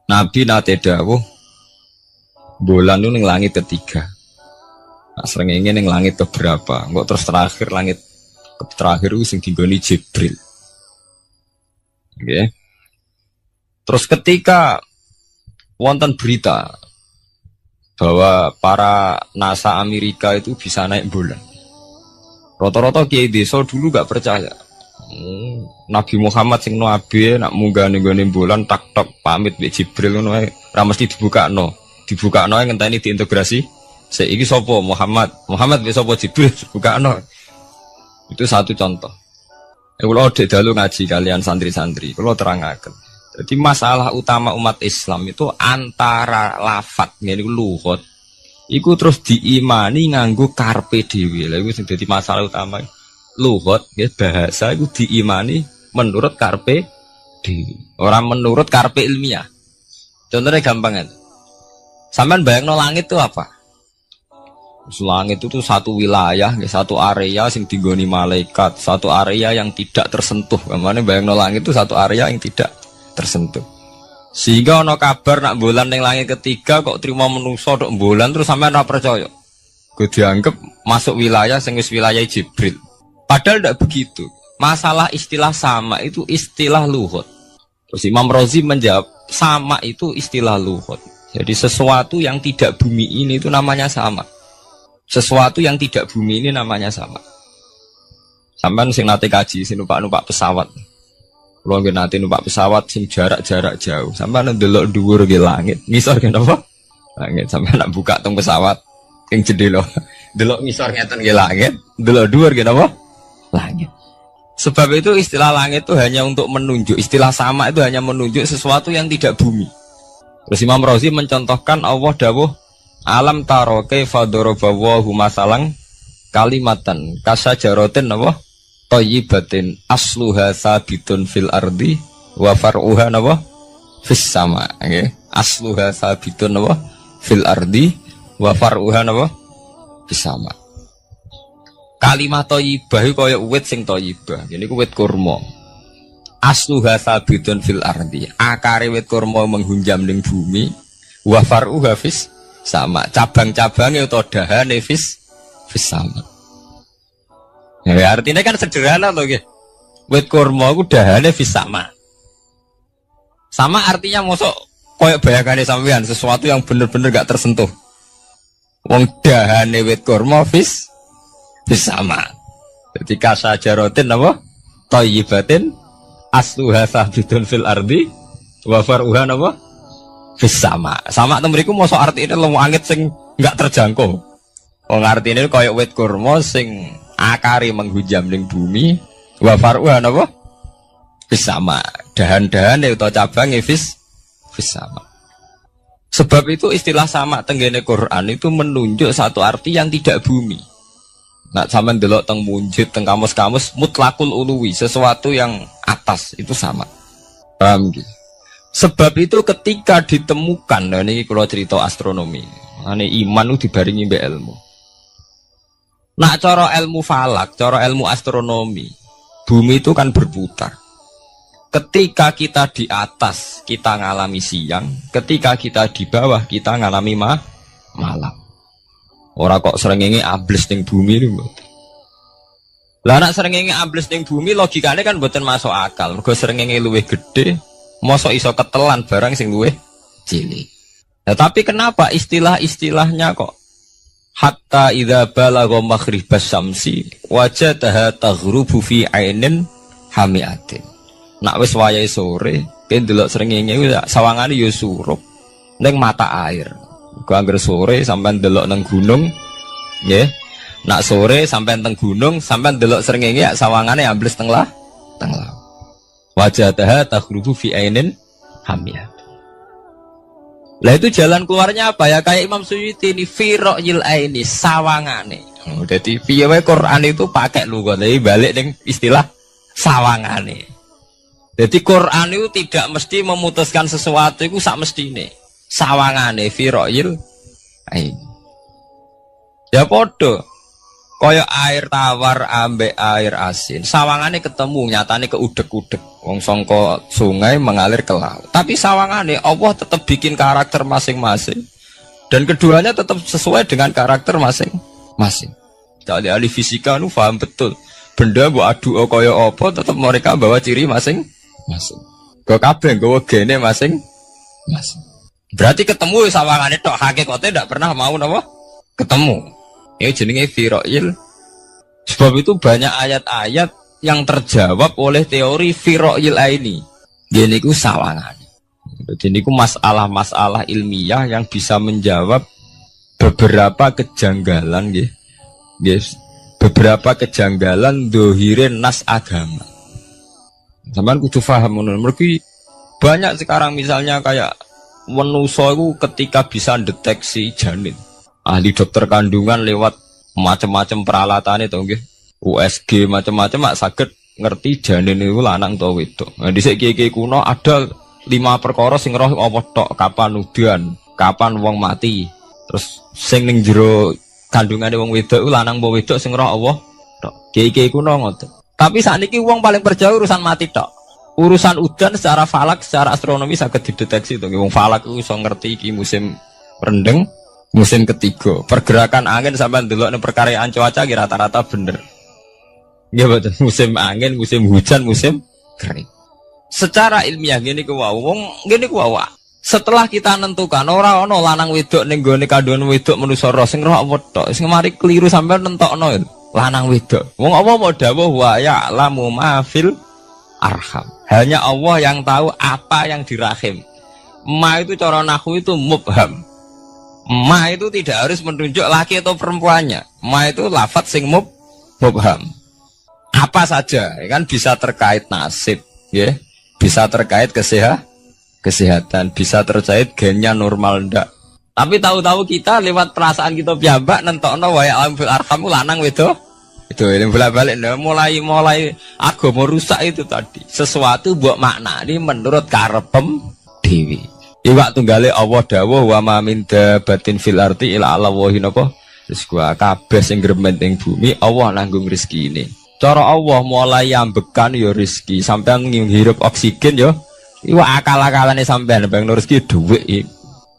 Nabi nate dawuh bulan itu ning langit ketiga. Nah, srengenge ning langit keberapa? Kok terus terakhir langit terakhir itu sing digoni Jibril. Oke. Terus ketika wonten berita bahwa para NASA Amerika itu bisa naik bulan. Rata-rata kiai desa dulu gak percaya. Nabi Muhammad sing nabi nak munggah ning gone bulan tak pamit mbek Jibril ngono ae ra mesti dibukakno ngenteni diintegrasi saiki sapa Muhammad mbek sapa Jibril dibukakno. Itu satu contoh. Kula dhek dalu ngaji kalian santri-santri kula terangaken. Jadi masalah utama umat Islam itu antara lafat ngene iku lugat iku terus diimani nganggo karpe dhewe. Lha iku sing dadi masalah utama. Lugat ya bahasa itu diimani menurut karpe dhewe, orang menurut karpe ilmiah. Contohnya gampang kan. Sampean bayangno langit itu apa? Langit itu tuh satu wilayah, satu area sing digoni malaikat, satu area yang tidak tersentuh. Kamane bayangno langit itu satu area yang tidak tersentuh. Sehingga ono kabar nak bulan ning langit ketiga kok terima manusa tok bulan terus sampean ora percaya. Gue dianggap masuk wilayah sing wis wilayah Jibril. Padahal tidak begitu. Masalah istilah sama itu istilah lughat. Terus Imam Razi menjawab sama itu istilah lughat. Jadi sesuatu yang tidak bumi ini itu namanya sama. Sesuatu yang tidak bumi ini namanya sama. Sampai sing nate kaji sing numpak pesawat. Kalau nggih nate numpak pesawat sing jarak-jarak jauh. Sampai ndelok dhuwur ke langit. Ngisor ke napa? Langit sampai nak buka tong pesawat ing jendela. Delok ngisor ngeten ke langit, delok dhuwur ke napa? Langit. Sebab itu istilah langit itu hanya untuk menunjuk, istilah sama itu hanya menunjuk sesuatu yang tidak bumi. Terus Imam Razi mencontohkan Allah dawuh alam taro kaifa daraballahu masalan kalimatan kasajaratin apa thayyibatin asluha sabitun fil ardi wa far'uha apa fis sama. Nggih. Asluha sabitun apa fil ardi wa far'uha apa fis sama. Kalimat thayyibah iku kaya uwit sing thayyibah. Ini ku wit kurma. Asluha sabitun fil ardi. Akare wit kurma menghunjam ning bumi. Wa far'uha fis sama. Cabang-cabange utawa dahane fis sama. Ya artinya kan sederhana to nggih. Wit kurma ku dahane fis sama. Sama artinya mosok koyo bayangane sampean sesuatu yang bener-bener gak tersentuh. Wong dahane wit kurma fis sama. Jadi kasajaratin apa? Thayyibatin asluha sabitun fil ardi wa far'uha apa? Fis sama. Sama to mriku mosok artine lemu angit sing enggak terjangkau. Wong artine kaya wit kurma sing akare menghujam ning bumi wa far'uha apa? Fis sama. Dahan-dahane utawa cabange fis sama. Sebab itu istilah sama tenggene Quran itu menunjuk satu arti yang tidak bumi. Nah, sampean delok teng munjid, teng kamus-kamus mutlakul uluwi, sesuatu yang atas itu sama. Paham gitu? Sebab itu ketika ditemukan, nah ini kalau cerita astronomi, ini iman itu dibaringi mbek ilmu. Nah, cara ilmu falak, cara ilmu astronomi, bumi itu kan berputar. Ketika kita di atas, kita ngalami siang. Ketika kita di bawah, kita ngalami malam. Orang kok srengenge ambles ning bumi lho. Lah nek srengenge ambles ning bumi logikane kan mboten masuk akal. Mergo srengenge luwih gedhe, mosok iso ketelan barang sing luwih cilik. Nah, tapi kenapa istilah-istilahnya kok hatta idza balagha maghribas syamsi wajadaha taghrubu fi ainin hamiatin. Nak wis wayahe sore, ben delok srengenge ku sawangane ya surup ning mata air. Ku anggere sore sampean delok nang gunung, nggih. Nak sore sampean teng gunung, sampean delok srengenge sawangane ambles teng laut. Wajadaha taghrubu fi ainin hamiatin. Lah itu jalan keluarnya apa ya? Kayak Imam Suyuti ini firaqil aini sawangane. Jadi piye wae Quran itu pakai lugat, tapi balik ning istilah sawangane. Jadi Quran itu tidak mesti memutuskan sesuatu itu sak mestine. Sawangane firaqil aini. Ya podo. Kaya air tawar ambek air asin. Sawangane ketemu nyatane keudek-udek. Wong sangka sungai mengalir ke laut. Tapi sawangane Allah tetap bikin karakter masing-masing. Dan keduanya tetap sesuai dengan karakter masing-masing. Jadi ahli fisika nu paham betul. Benda mbok adu kaya apa tetap mereka bawa ciri masing-masing. Kok kabeh nggawa gene masing-masing. Berarti ketemu sawangane tok hakikate ndak pernah mau napa? Ketemu. Ini jenenge firaqil. Sebab itu banyak ayat-ayat yang terjawab oleh teori firaqil aini. Gini ku sawangan. Jadi ini ku masalah-masalah ilmiah yang bisa menjawab beberapa kejanggalan, yes. Beberapa kejanggalan dohirin nas agama. Sampeyan kudu paham ngono. Mergi banyak sekarang misalnya kayak manusa iku ketika bisa deteksi janin. Ahli dokter kandungan lewat macam-macam peralatan itu nggih. USG macam-macam mak saged ngerti janin itu lanang atau wedok. Nah dhisik kiye-kiye kuno ada 5 perkara sing roh apa tok, kapan udan, kapan wong mati. Terus sing ning jero kandungane wong wedok iku lanang apa wedok sing roh Allah tok. Kiye-kiye kuno ngoten. Tapi sakniki wong paling percaya urusan mati tok. Urusan udan secara falak, secara astronomi saged dideteksi to. Wong falak iku iso ngerti iki musim rendeng. Musim ketiga, pergerakan angin sampai ndelok ning perkaryaan cuaca kira rata-rata bener. Nggih betul, musim angin, musim hujan, musim kering. Secara ilmiah gini ku wau, wong gini ku wau. Setelah kita nentukan ora ana lanang wedok ning gone kandungan wedok manusa roh sing roh apa tok, sing mari keliru sampean nentokno lanang wedok. Wong apa mau dawuh wa ya'lamu ma fil arham. Hanya Allah yang tahu apa yang di rahim. Ma itu cara nahwu itu mubham. Ma itu tidak harus menunjuk laki atau perempuannya. Ma itu lafadz sing mubham. Apa saja, kan bisa terkait nasib, ya, bisa terkait kesehatan, bisa terkait gennya normal ndak. Tapi tahu-tahu kita lewat perasaan kita piyambak nentokno wa ya'lamu fil arham lanang wedok. Itu ini bolak-balik mulai agama rusak itu tadi. Sesuatu buat makna ini menurut karepem dewi. Iwak tunggale Allah dawuh wa ma min dabatin fil ardi ila Allahi napa rizqu kabeh sing gremeng ing bumi Allah nanggung rezekine. Cara Allah mulai ambekan ya rezeki sampean ngirup oksigen ya iwak akal-akalane sampean bang rezeki dhuwit.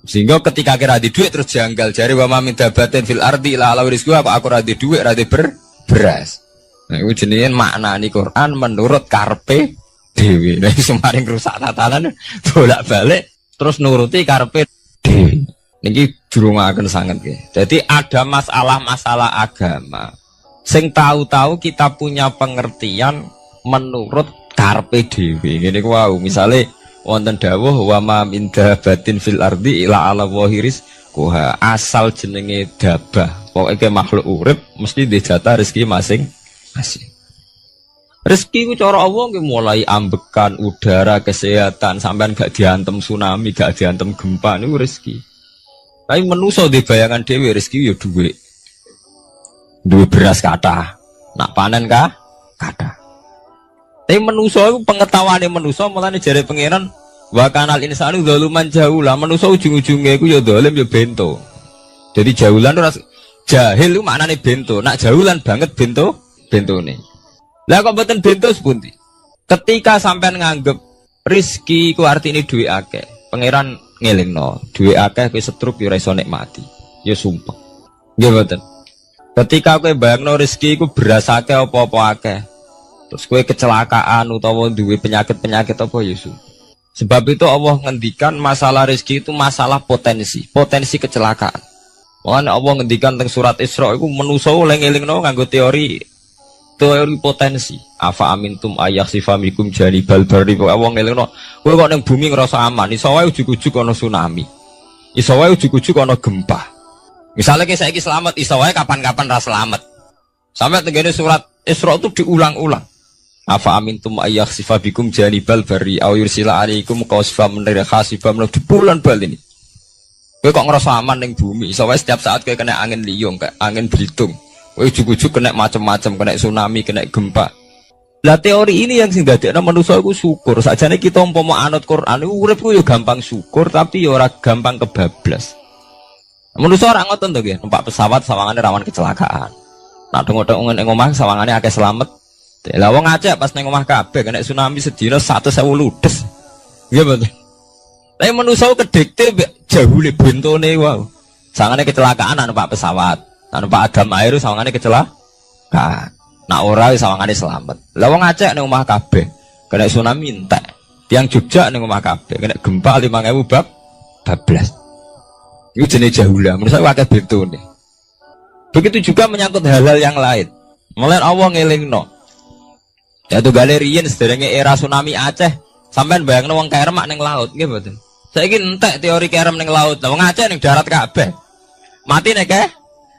Sehingga ketika kira di dhuwit terus janggal jare wa ma min dabatin fil ardi ila Allahi rizqu apa aku ra di dhuwit ra di beras. Nah iku jenenge maknani Quran menurut karepe dhewe. Nah semaring rusak tatanan bolak-balik terus nuruti karepe dhewe. Niki durungaken sanget nggih. Jadi ada masalah-masalah agama sing tahu-tahu kita punya pengertian menurut karepe dhewe. Ngene ku wau, misale wonten dawuh wa ma min dabatin fil ardi ila ala wahiris kuha asal jenenge dabah. Pokoke makhluk urip mesti dijatah rezeki masing-masing. Rezeki ku cara Allah mulai ambekan udara, kesehatan, sampean gak diantem tsunami, gak diantem gempa niku rezeki. Tapi manusa di bayangan dhewe rezeki ya dhuwit. Duwe beras kathah. Nak panen kathah. Tapi manusa iku pengetahuane manusa mulane jare pangeran wa kanal insanu zaluman jahula. Manusa ujung-ujunge iku ya zalim ya bento. Jadi jahulan ora jahil iku maknane bento. Nak jahulan banget bentone. Lah kok mboten bento sepundi? Ketika sampean nganggep rezeki ku artine duwe akeh, pangeran ngelingno, duwe akeh kowe setruk yo ora iso nikmati. Ya sumpah. Nggih mboten. Ketika kowe bayangno rezeki ku beras akeh apa-apa akeh. Terus kowe kecelakaan utawa duwe penyakit-penyakit apa ya sumpah. Sebab itu Allah ngendikan masalah rezeki itu masalah potensi, potensi kecelakaan. Makanya Allah ngendikan teng surat Isra itu menusa eling-elingno nganggo teori potensi. Afa amintum ayakhsifa mikum janibal barri. Allah ngelingno kowe kok ning bumi ngrasa aman, iso wae ujug-ujug ana tsunami. Iso wae ujug-ujug ana gempa. Misalnya kayak saiki selamat, iso wae kapan-kapan ra selamat. Sampai tenggene surat Isra itu diulang-ulang. Afa amintum ayakhsifa bikum janibal barri aw yursila alaikum qasfa min khasifa min bulan bal ini. Kowe kok ngerasa aman ning bumi, iso wae setiap saat kowe kena angin liung, kayak angin belitung. Kowe ujug-ujug kena macam-macam, kena tsunami, kena gempa. Lah teori ini yang sing dadekno manusa iku syukur. Sakjane kita umpama anut Quran iku urip ku yo gampang syukur tapi yo ora gampang kebablas. Manusa ora ngoten to nggih, numpak pesawat sawangane rawan kecelakaan. Nak dong-dong ning omah sawangane akeh slamet. Lah wong Aceh pas ning omah kabeh kena tsunami sedina 100.000 ludes. Nggih betul. Tapi manusa kedikte jahule bentone wae. Sangane kecelakaan ana numpak pesawat, ana numpak agam air sawangane kecelakaan. Nak ora sawangane selamat. Lah wong Aceh ning omah kabeh kena tsunami entek. Tiang Jogja ning omah kabeh kena gempa 5.000 bablas. Iku jenenge jahula. Manusa akeh bentone. Begitu juga menyangkut hal-hal yang lain. Mulai Allah ngelingno. Ya tuh galerian sederenge era tsunami Aceh, sampean bayangno wong kerem ning laut, nggih mboten. Saiki entek teori kerem ning laut. Lah wong Aceh ning darat kabeh. Mati nek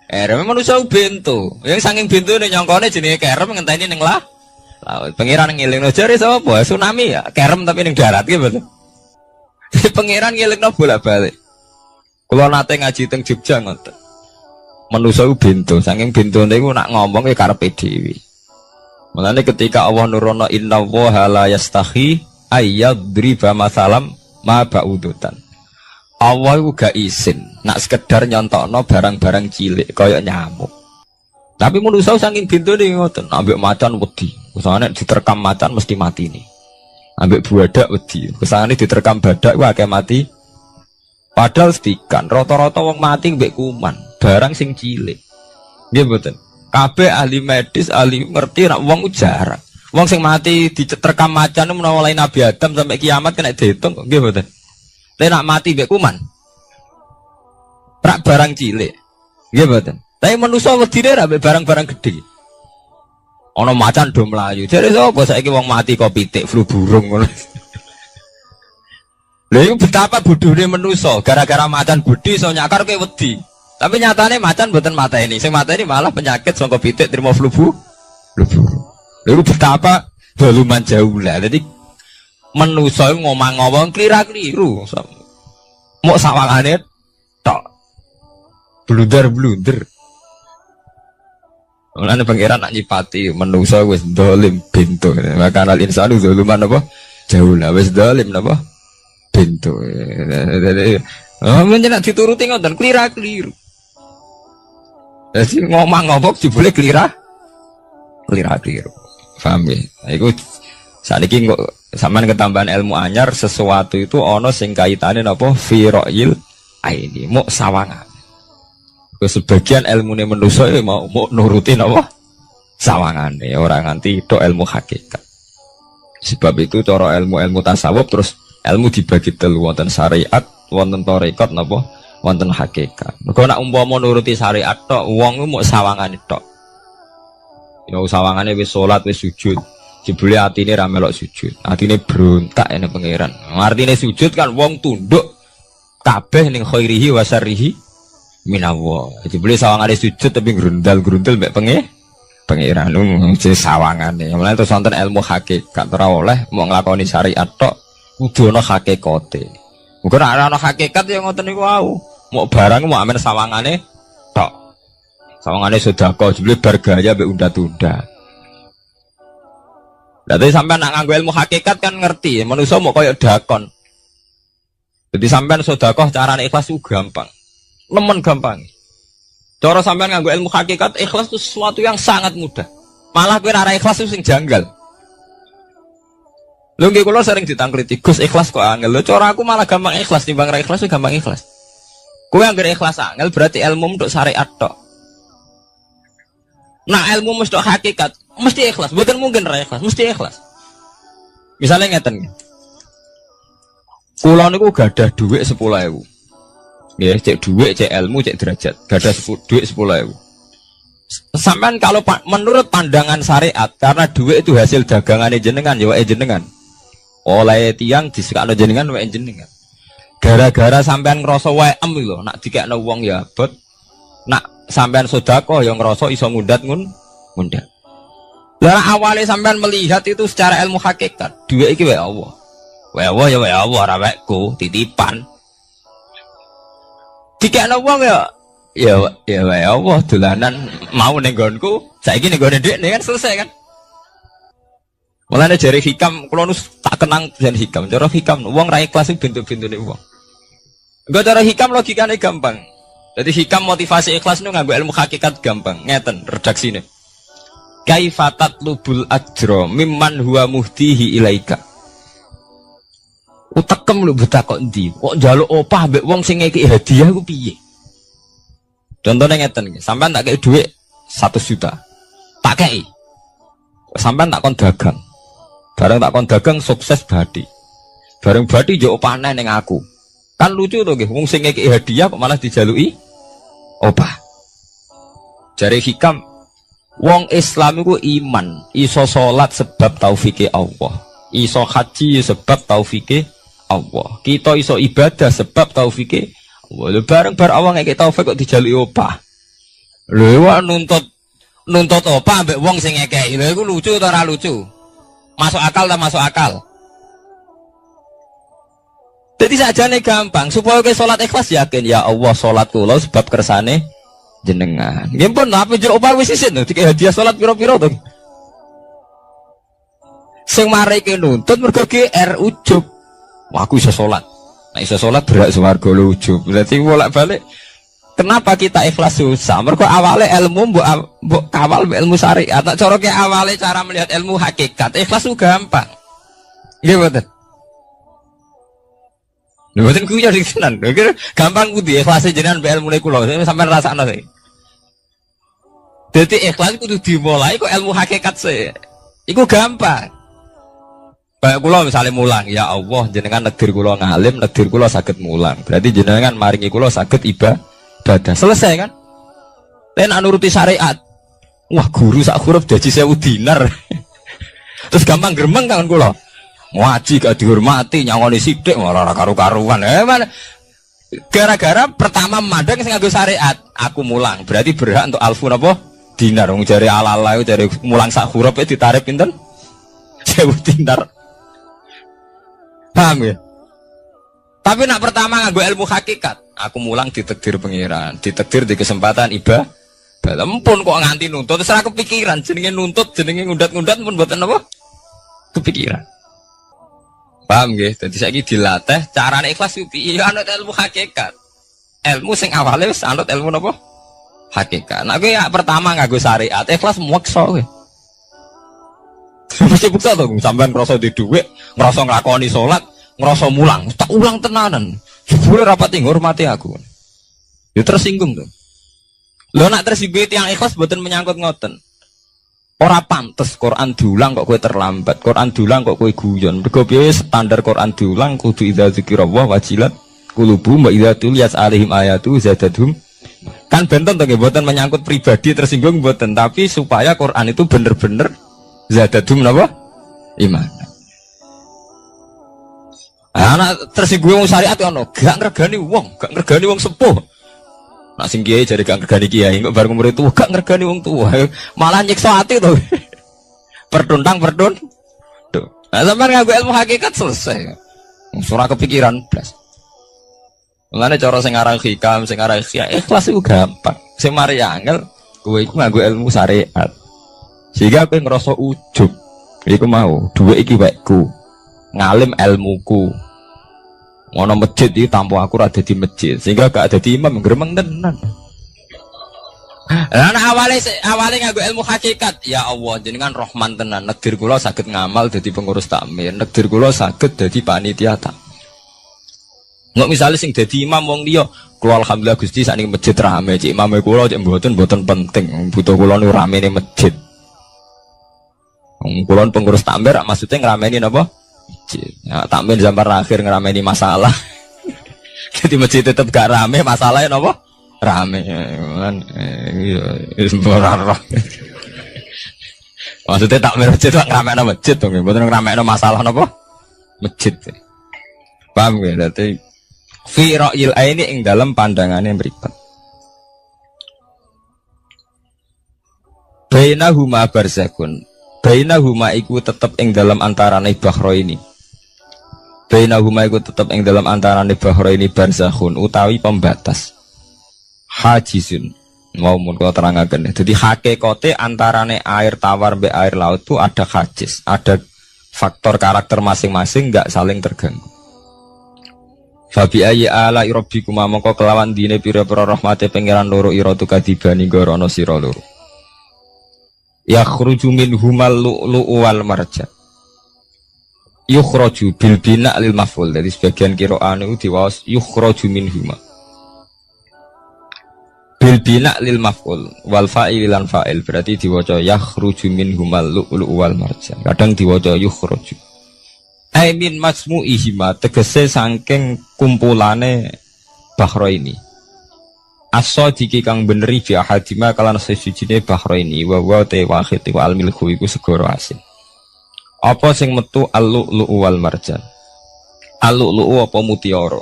kerem manusa bento. Yang saking bentone nyongkone jenenge kerem ngenteni ning laut. Pangeran ngelingno jare sapa? Tsunami ya, kerem tapi ning darat nggih mboten. Pangeran ngelingno bolak-balik. Kula nate ngaji teng Jogja ngoten. Manusa bento, saking bentone iku nak ngomong ya karepe dhewe. Mulane ketika Allah nurono inna woha la yastahi ayyadriba masalam ma ba'udutan. Allah itu gak izin nak sekedar nyontokno barang-barang cilik kaya nyamuk. Tapi manusia saking bintu nih ngoten, ambek macan wedi. Misalnya diterkam macan mesti mati nih. Ambek buadak wedi. Misalnya diterkam badak wah kayak mati. Padahal setikan rata-rata wong mati mbek kuman, barang sing cilik. Nggih mboten. Kabeh ahli medis, ahli ngerti nak wong jarang. Wong sing mati diterkam macan menawa lain Nabi Adam sampai kiamat kena dihitung nggih mboten. Lek nak mati mbek kuman. Rak barang cilik. Nggih mboten. Tapi manusa wedine ra mbek barang-barang gedhe. Ana macan do mlayu. Jare sapa saiki wong mati kok pitik flu burung ngono. Lha iku betapa bodhone manusa gara-gara macan bodhi iso nyakar kowe wedi. Tapi nyatane macan mboten mateni. Sing mateni malah penyakit saka pitik terima flu burung. Lalu betapa doluman jauh lah. Jadi manusa ngomong-ngomong klira-kliru. Mok sawangane tok. Blunder-blunder. Mulane pangeran nak nyipati manusa wis dolim bento. Maka al insanu doluman apa? Jauh lah wis dolim napa? Bento. Menjenak dituruti ngoten klira-kliru. Jadi ngomong-ngomong jebule klira-kliru. Paham ya? Iku saniki kok sampean ketambahan ilmu anyar sesuatu itu ana sing kaitane napa fira'il aini muk sawangan. Sebagian ilmune manusa ya mau nurutin apa sawangane ora nganti tok ilmu hakikat. Sebab itu cara ilmu-ilmu tasawuf terus ilmu dibagi telu wonten syariat, wonten tarekat napa wonten hakikat. Mergo nek umpama nuruti syariat tok wong muk sawangane tok. Ya sawangane wis salat wis sujud. Jebule atine ra melok sujud. Atine brontak ene pangeran. Artine sujud kan wong tunduk kabeh ning khairihi wa syarrihi minallah. Jebule sawangane sujud tapi grundal-grundal mek pangeran jenenge sawangane. Mulane terus wonten ilmu hakikat ora oleh mau nglakoni syariat tok kudu ana hakikate. Muga nek ana hakikat ya ngoten niku wau. Mau barang mau amen sawangane tok. Sawangane sedekah jebule bar gaya mbek unda-unda. Lah tapi sampean nak nganggo ilmu hakikat kan ngerti, manusa mau koyo dakon. Jadi sampean sedekah carane ikhlas ku gampang. Nemen gampang. Cara sampean nganggo ilmu hakikat ikhlas itu sesuatu yang sangat mudah. Malah kowe ora ikhlas itu sing janggal. Lho nggih kula sering ditangkliti, Gus ikhlas kok angel. Lho cara aku malah gampang ikhlas timbang ra ikhlas gampang ikhlas. Kowe anggere ikhlas angel berarti ilmu untuk syariat tok. Nah ilmu mesti hakikat, mesti ikhlas. Bukan mungkin ra ikhlas, mesti ikhlas. Misalnya ngeten. Kula niku gadah dhuwit 10.000. Nggih, cek dhuwit, cek ilmu, cek derajat. Gadah dhuwit 10.000. Sampean kalau menurut pandangan syariat, karena dhuwit itu hasil dagangane jenengan, ya wae jenengan. Oleh tiyang disekakno jenengan wae jenengan. Gara-gara sampean ngrasa wae lho, nak dikekno wong ya abot. Nak sampean sedekah ya ngrasa iso ngundat ngundat. Lah awalnya sampean melihat itu secara ilmu hakikat, dhuwit iki wae Allah. Wae Allah ya wae Allah ora wekku, titipan. Dikekno wong ya wae Allah dolanan mau ning nggonku, saiki ning nggone dhekne kan selesai kan. Mulane jare hikam kula nu tak kenang jan hikam. Cara hikam wong ra ikhlas bentuk-bentune wong. Enggak cara hikam logikane gampang. Jadi hikam motivasi ikhlas nu nganggo ilmu hakikat gampang. Ngeten redaksine. Kaifatat lubul ajra mimman huwa muhtihi ilaika. Utekem lu buta kok endi? Kok njaluk opah mbek wong sing ngeki hadiah ku piye? Contohnya ngeten iki, sampean tak kei dhuwit 1 juta. Tak kei. Sampean tak kon dagang. Bareng tak kon dagang sukses badi. Bareng badi yo opane ning aku. Kan lucu to nggih, wong sing ngeki hadiah kok malah dijaluki opah. Jare hikam wong Islam iku iman, iso salat sebab taufike Allah. Iso haji sebab taufike Allah. Kita iso ibadah sebab taufike Allah. Bareng awang ngeke taufik kok dijaluki opah. Lho wak nuntut opah ambek wong sing ngekeki. Lha iku lucu ta ora lucu? Masuk akal ta masuk akal? Jadi sajane gampang supaya ke salat ikhlas yakin ya Allah salat kula sebab kersane jenengan. Nggih pun tapi jero opah wis isin to dikek hadiah salat pira-pira to. Sing mareke nuntut mergo GR ujub. Wah aku iso salat. Nek iso salat berak swarga lho ujub. Berarti bolak-balik kenapa kita ikhlas susah? Mergo awale ilmu mbok kawal mbok ilmu syariat. Tak cara ke awale cara melihat ilmu hakikat. Ikhlas ku gampang. Nggih mboten. Lho mboten ku ya ditenan. Gampang kudu ikhlas jenengan mbek ilmune kula. Sampeyan rasakno sih. Dadi ikhlas kudu dimulai kok ilmu hakikat sih. Iku gampang. Kayak kula misalnya mulang, ya Allah jenengan negdir kula ngalim, negdir kula saged mulang. Berarti jenengan maringi kula saged ibadah. Selesai kan? Nek nuruti syariat. Wah, guru sak huruf dadi 1000 dinar. Terus gampang gremeng kan kula. Ngaji gak dihormati, nyangoni sithik ora karu-karuan. Mana? Gara-gara pertama mandang sing nganggo syariat, aku mulang. Berarti berhak untuk alfu napa? Dinar. Wong jare ala-ala jare mulang sak huruf ditarif pinten? 1000 dinar. Paham ya? Tapi nak pertama nganggo ilmu hakikat, aku mulang ditakdir pengiran, ditakdir di kesempatan ibadah. Lempun kok nganti nuntut, terus aku kepikiran, jenenge nuntut, jenenge ngundat-ngundat pun buatan apa? Kepikiran. Paham ya? Jadi saya dilatih carane ikhlas piye? Ya anut ilmu hakikat. Ilmu sing awale wis anut ilmu napa? Hakikat. Nah aku ya pertama nganggo syariat, ikhlas muweksa kowe. Mesti bukti tuh, sampean ngerasa di duit, ngerasa ngelakoni sholat, ngerasa mulang, tak ulang tenanan. Boleh rapat hormati aku. Ya tersinggung tuh. Lo nak tersinggung yang ikhlas buatan menyangkut ngoten. Ora pantes Quran diulang kok kue terlambat, Quran diulang kok kue guyon. Mergo piye standar Quran diulang kudu idza dzikrullah wajilat qulubuhum wa idza tuliyat alaihim ayatu zadatuhum. Kan benten to nggih buatan menyangkut pribadi tersinggung buatan, tapi supaya Quran itu bener-bener zadadum napa? Iman. Anak tersinggung wong syariat ono, gak ngregani wong sepuh. Nak sing kiai jare gak ngregani kiai, kok bareng umur itu gak ngregani wong tua. Malah nyiksa ati to. Perdun. Tuh. Nah, sampeyan nganggo ilmu hakikat selesai. Ora kepikiran blas. Mulane cara sing aran hikam, sing aran ikhlas iku gampang. Sing mari angel kowe iku nganggo ilmu syariat. Sehingga aku ngerasa ujub. Iku mau, dua iki wekku. Ngalim ilmuku. Ngono masjid iki tanpa aku ora dadi masjid. Sehingga gak dadi imam gremeng tenan. Lah awale nganggo ilmu hakikat. Ya Allah, jenengan Rahman tenan. Negdir kula saged ngamal dadi pengurus takmir. Negdir kula saged dadi panitia tak. Nggak misalnya sing dadi imam wong liya, kula alhamdulillah Gusti sakniki masjid rame. Cik imame kula cek mboten penting. Butuh kula niku ramene masjid. Kulon pengurus takmir maksudnya ngerameni apa? masjid. Ya, takmir zaman akhir ngerameni masalah. Jadi masjid tetap gak rame, masalahnya apa? Rame kan. Iya, maksudnya takmir masjid itu ngeramekno masjid dong, mboten ngeramekno masalah napa? Masjid. Paham ya? Dadi fi ra'yil aini ing dalam pandangannya mripat. Bainahuma barzakun. Bainahuma iku tetep ing dalam antarane bahro ini. Bainahuma iku tetep ing dalam antarane bahro ini barzakhun utawi pembatas. Hajizun. Mau mun kula terangaken. Jadi hakikate antarane air tawar mbek air laut itu ada hajiz, ada faktor karakter masing-masing enggak saling terganggu. Fabi ayyi ala rabbikum mongko kelawan dine pira-pira rahmate pangeran loro ira tu kadibani gorono sira loro. Yakhruju minhumal lu'lu'u wal marjan. Yukhraju bil bina' lil maf'ul. Jadi sebagian qira'an itu diwaos yukhraju minhuma. Bil bina' lil maf'ul wal fa'il lan fa'il berarti diwaca yakhruju minhumal lu'lu'u wal marjan. Kadang diwaca yukhraju. Ai min masmu'ihima tegese saking kumpulane bahro ini. As-sadiqi kang beneri fi ahadima kalan sesujine bahro ini wa wa te wahid wa al milku iku segoro asin. Apa sing metu al-lu'lu'u wal marjan? Al-lu'lu'u apa mutiara?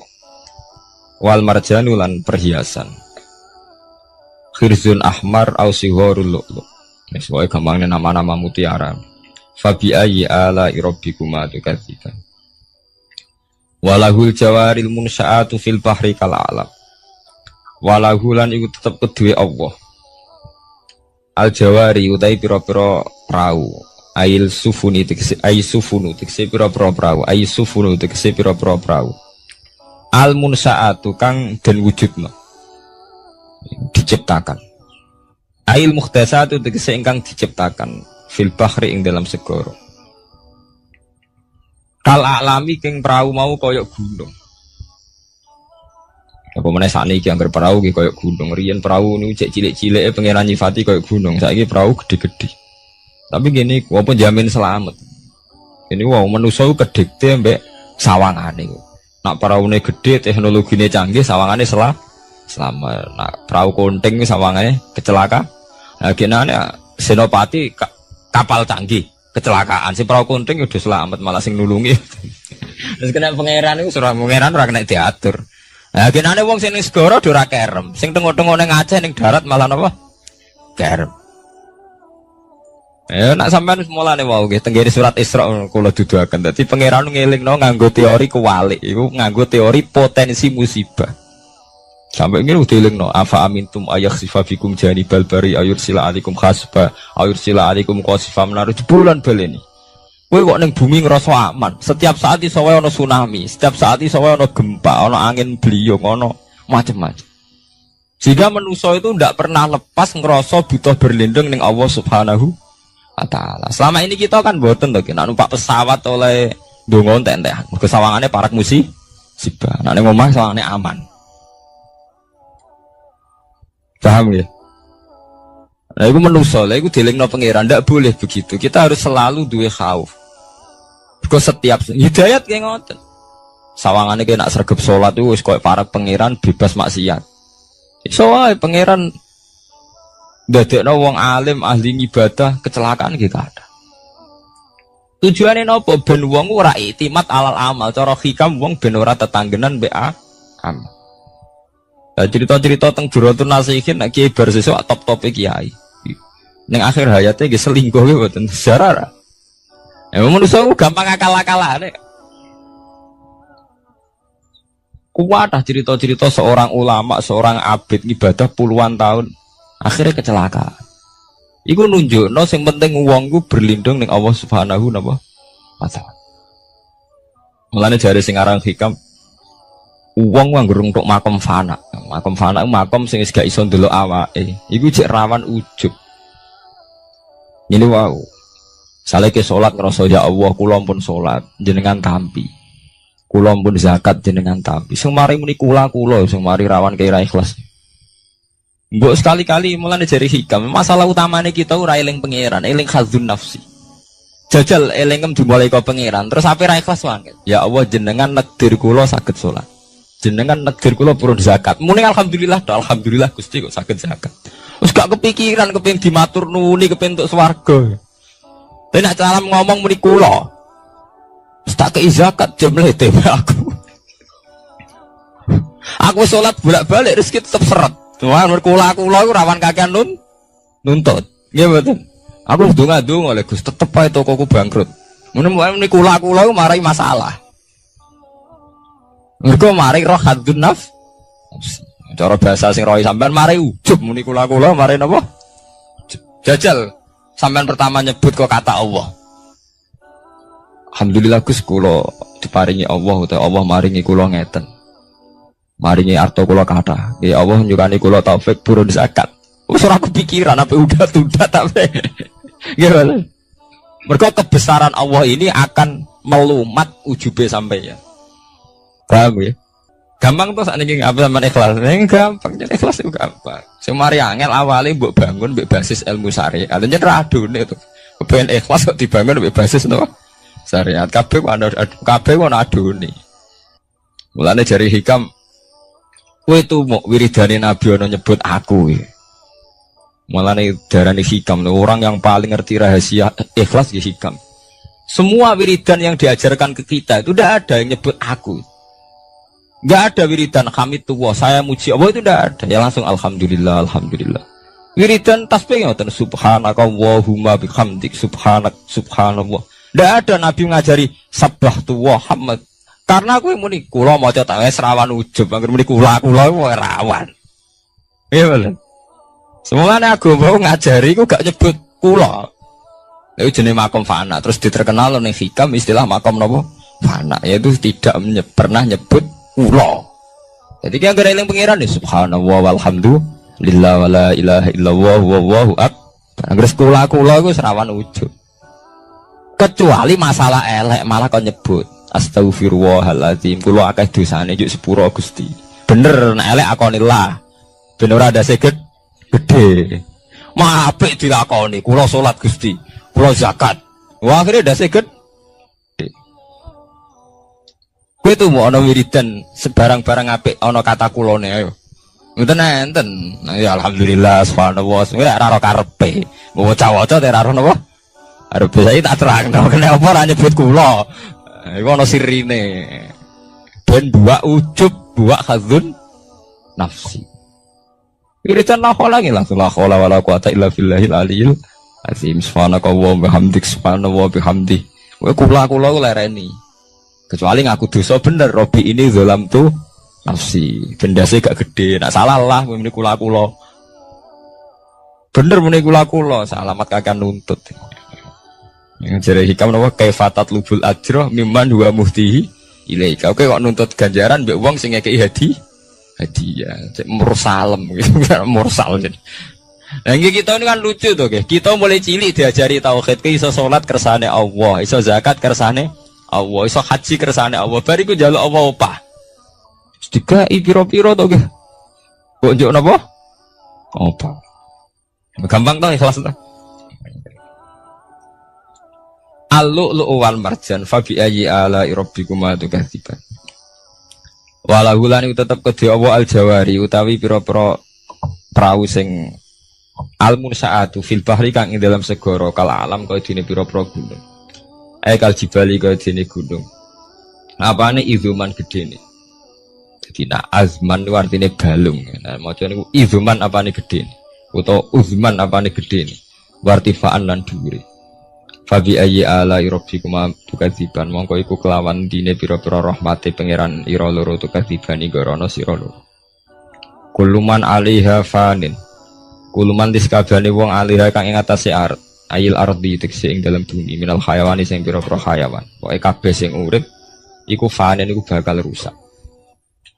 Wal marjanu lan perhiasan. Khirzun ahmar au sigharul lu'lu'. Wis wae gampangnya nama-nama mutiara. Fabi ayyi ala rabbikuma tukadziban. Walahul jawaril munsya'atu fil bahri kal alam. Walahu lan iku tetep kedue Allah. Al jawari utai pira-pira prau. Ail sufuni tegese ai sufunu tegese pira-pira prau. Ai sufunu tegese pira-pira prau. Al munsaatu kang den wujudna. Diciptakan. Ail mukhtasatu tegese ingkang diciptakan fil bahri ing dalam segara. Kal alami king prau mau kaya gunung. Apa meneh sakniki anggere perahu iki koyo gunung. Riyen perahu niku cek cilik-cilike pangeran nyifati koyo gunung. Saiki perahu gede-gede. Tapi gini, apa jamin selamat. Ini wow manusa ku kedikte mbek sawangane. Nak peraune gede, teknologine canggih, sawangane selamat. Nak perahu konting sawangane kecelakaan. Nah genane senopati kapal canggih kecelakaan. Si perahu konting udah selamat malah sing nulungi. Terus kena pangeran iku surah pangeran ora kena diatur. Nah, genane wong sing ning segara ora kerem, sing tengok-tengok ning Aceh ning darat malah napa? Kerem. Ya nak sampean mulane wau nggih tenggene surat Isra kula duduaken. Dadi pangeran ngelingno nganggo teori kewalik, iku nganggo teori potensi musibah. Sampai ngene dilingno afa amintum ayakhsifa fikum janibal bari ayursila alaikum khasba ayursila alaikum qasifa menaru bulan baleni. Kowe kok ning bumi ngerasa aman. Setiap saat iso wae ana tsunami, setiap saat iso wae ana gempa, ana angin beliung, ana macam-macam. Sehingga manusia itu tidak pernah lepas ngerasa butuh berlindung ning Allah Subhanahu wa taala. Selama ini kita kan mboten to, nek numpak pesawat oleh ndonga entek-entekan. Mergo sawangane parak musibah. Nek ning omah sawangane aman. Paham ya? Nah, itu manusia, itu dilingno pangeran, tidak boleh begitu. Kita harus selalu duwe khauf. Kau setiap hidayat kayak ngoten. Sawangannya kayak nak sergap sholat itu, kau para pangeran bebas maksiat. Soalnya pangeran dadekno wong alim ahli ibadah kecelakaan gitu ada. Tujuannya nopo ben wong ora iktimat alal amal, cara hikam wong ben ora tetanggenan be amal. Nah, cerita-cerita tentang Duratun Nasihin nek kiai bar sesuk top-top kiai. Ning akhir hayate nggih selingkuh nggih mboten sejarah. Ya manusia gampang akal-akalane. Kuat cerita-cerita seorang ulama, seorang abid ibadah puluhan tahun, akhirnya kecelakaan. Iku nunjukno sing penting wong ku berlindung ning Allah Subhanahu wa taala. Mulane jare sing aran hikam wong nganggo untuk makom fana. Makom fana makom sing wis gak iso ndelok awake. Iku cek rawan ujub. Ini wow. Saleh ke sholat ngerasa ya Allah kula pun sholat jenengan tampi. Kula pun zakat jenengan tampi. Sing mari muni kula sing mari rawan kira ikhlas. Mbok sekali-kali mulane jari hikam. Masalah utamane kita ora eling pangeran, eling khadzun nafsi. Jajal elingem dimulai kau pangeran. Terus apa ra ikhlas wae. Ya Allah jenengan nekdir kula saged salat. Jenengan nekdir kula purun zakat. Muni alhamdulillah, alhamdulillah Gusti kok saged zakat. Wis gak kepikiran kepengin dimatur nuni kepengin entuk swarga. Tapi nek cara ngomong muni kula. Wis tak kei zakat jam lete aku. Aku salat bolak-balik rezeki tetep seret. Cuman kula iku rawan kakean nuntut. Nggih mboten. Aku ndonga-ndonga oleh Gus tetep ae tokoku bangkrut. Muni kula marai masalah. Mergo mari roh hadun nafs. Cara bahasa sing rohi sampean mari ujub muni kula mari napa? Jajal sampean pertama nyebut kok kata Allah. Alhamdulillah Gus kula diparingi Allah utawa Allah maringi kula ngeten. Maringi arto kula kathah. Ya Allah nyukani kula taufik purun zakat. Wis ora kepikiran apa udah tapi. Gimana? Mergo kebesaran Allah ini akan melumat ujube sampeyan. Paham ya? Gampang tuh sakniki apa sampean ikhlas. Gampang, jadi ikhlas itu gampang. Sing mari angel awale mbok bangun mbek basis ilmu syariat. Artinya ra adone to. Kepen ikhlas kok dibangun mbek basis napa? Syariat. Kabeh ana adone. Mulane jari hikam kowe tuh mau wiridane Nabi ana nyebut aku ya. Mulane darane hikam orang yang paling ngerti rahasia ikhlas ya hikam. Semua wiridan yang diajarkan ke kita itu udah ada yang nyebut aku. Enggak ada wiridan hamidullah, saya muji Allah itu enggak ada. Ya langsung alhamdulillah, alhamdulillah. Wiridan tasbih ngoten subhanaka wallahumma bihamdik subhanallah. Enggak ada nabi ngajari sabbahtu wa hamd. Karena aku muni kula maca tak wis rawan ujub, anggere muni kula wae rawan. Iya bener. Semuanya agama ngajari ku gak nyebut kula. Itu jenis makom fana. Terus diterkenal ning hikam istilah makom napa? Fana, yaitu tidak pernah nyebut kula. Jadi ki anggere eling pangeran ya subhanallah walhamdulillah wala ilaha illallah wallahu akbar. Anggere kula iku serawan ujug. Kecuali masalah elek malah kok nyebut astagfirullahaladzim kula akeh dosane juk sepuro Gusti. Bener nek elek akonillah. Ben ora ada seged gede. Mah apik dilakoni kula salat Gusti, kula zakat. Wah akhire ada seged kowe tuh mau ana wiridan sebarang-barang apik ana kata kulone ayo. Ngoten enten. Ya alhamdulillah subhanallah. Ora ora karepe. Waca-waca ora ora napa? Arep saya tak terangno kenapa ora nyebut kula. Iku ana sirine. Ben dua ujub, dua khadzun nafsi. Wiridan la khola nggih langsung la khola wala quwata illa billahil aliyil azim. Subhanaka wa bihamdik subhanallah bihamdi. Kowe kula lereni. Kecuali ngaku dosa bener, Robi ini zolam tuh nafsi, bendasnya gak gede, nak salah lah, muni kula bener muni kula salamat kakak nuntut. Yang jadi hikam nama kaifatat lubul ajroh mimman huwa muhtihi ilaika. Oke kok nuntut ganjaran mbek wong sing ngekeki hadiah, cek mursalem gitu, mursal jadi. Nah kita ini kan lucu tuh, kita mulai cilik diajari tauhid, iso sholat kersane Allah, iso zakat kersane Allah, iso haji kersane Allah, bariku njaluk Allah opah. Dikai piro-piro to nggih. Kok njuk napa? Opah. Gampang to ikhlas to. Al-lu'lu' wal marjan fa bi ayyi ala'i rabbikuma tukadziban. Walau lan tetep kedhe Allah al-jawari utawi pira-pira prau sing al-munsaatu fil bahri kang ing dalam segara kal alam kaya dene pira-pira gunung. Kal jibali kaya dene gunung. Apane izuman gedene. Dadi nak azman ku artine balung. Nah maca niku izuman apane gedene utawa uzman apane gedene. Wartifaan lan dhuwure. Fabi ayyi ala rabbikuma tukadziban mongko iku kelawan dine pira-pira rahmate pangeran ira loro tukadzibani gorono sira loro. Kuluman alaiha fanin. Kuluman diskabane wong alaiha kang ing atase art. Ayil ardi tekse ing dalam bumi minal hayawani sing pira-pira hayawan. Pokoke kabeh sing urip iku fanen iku bakal rusak.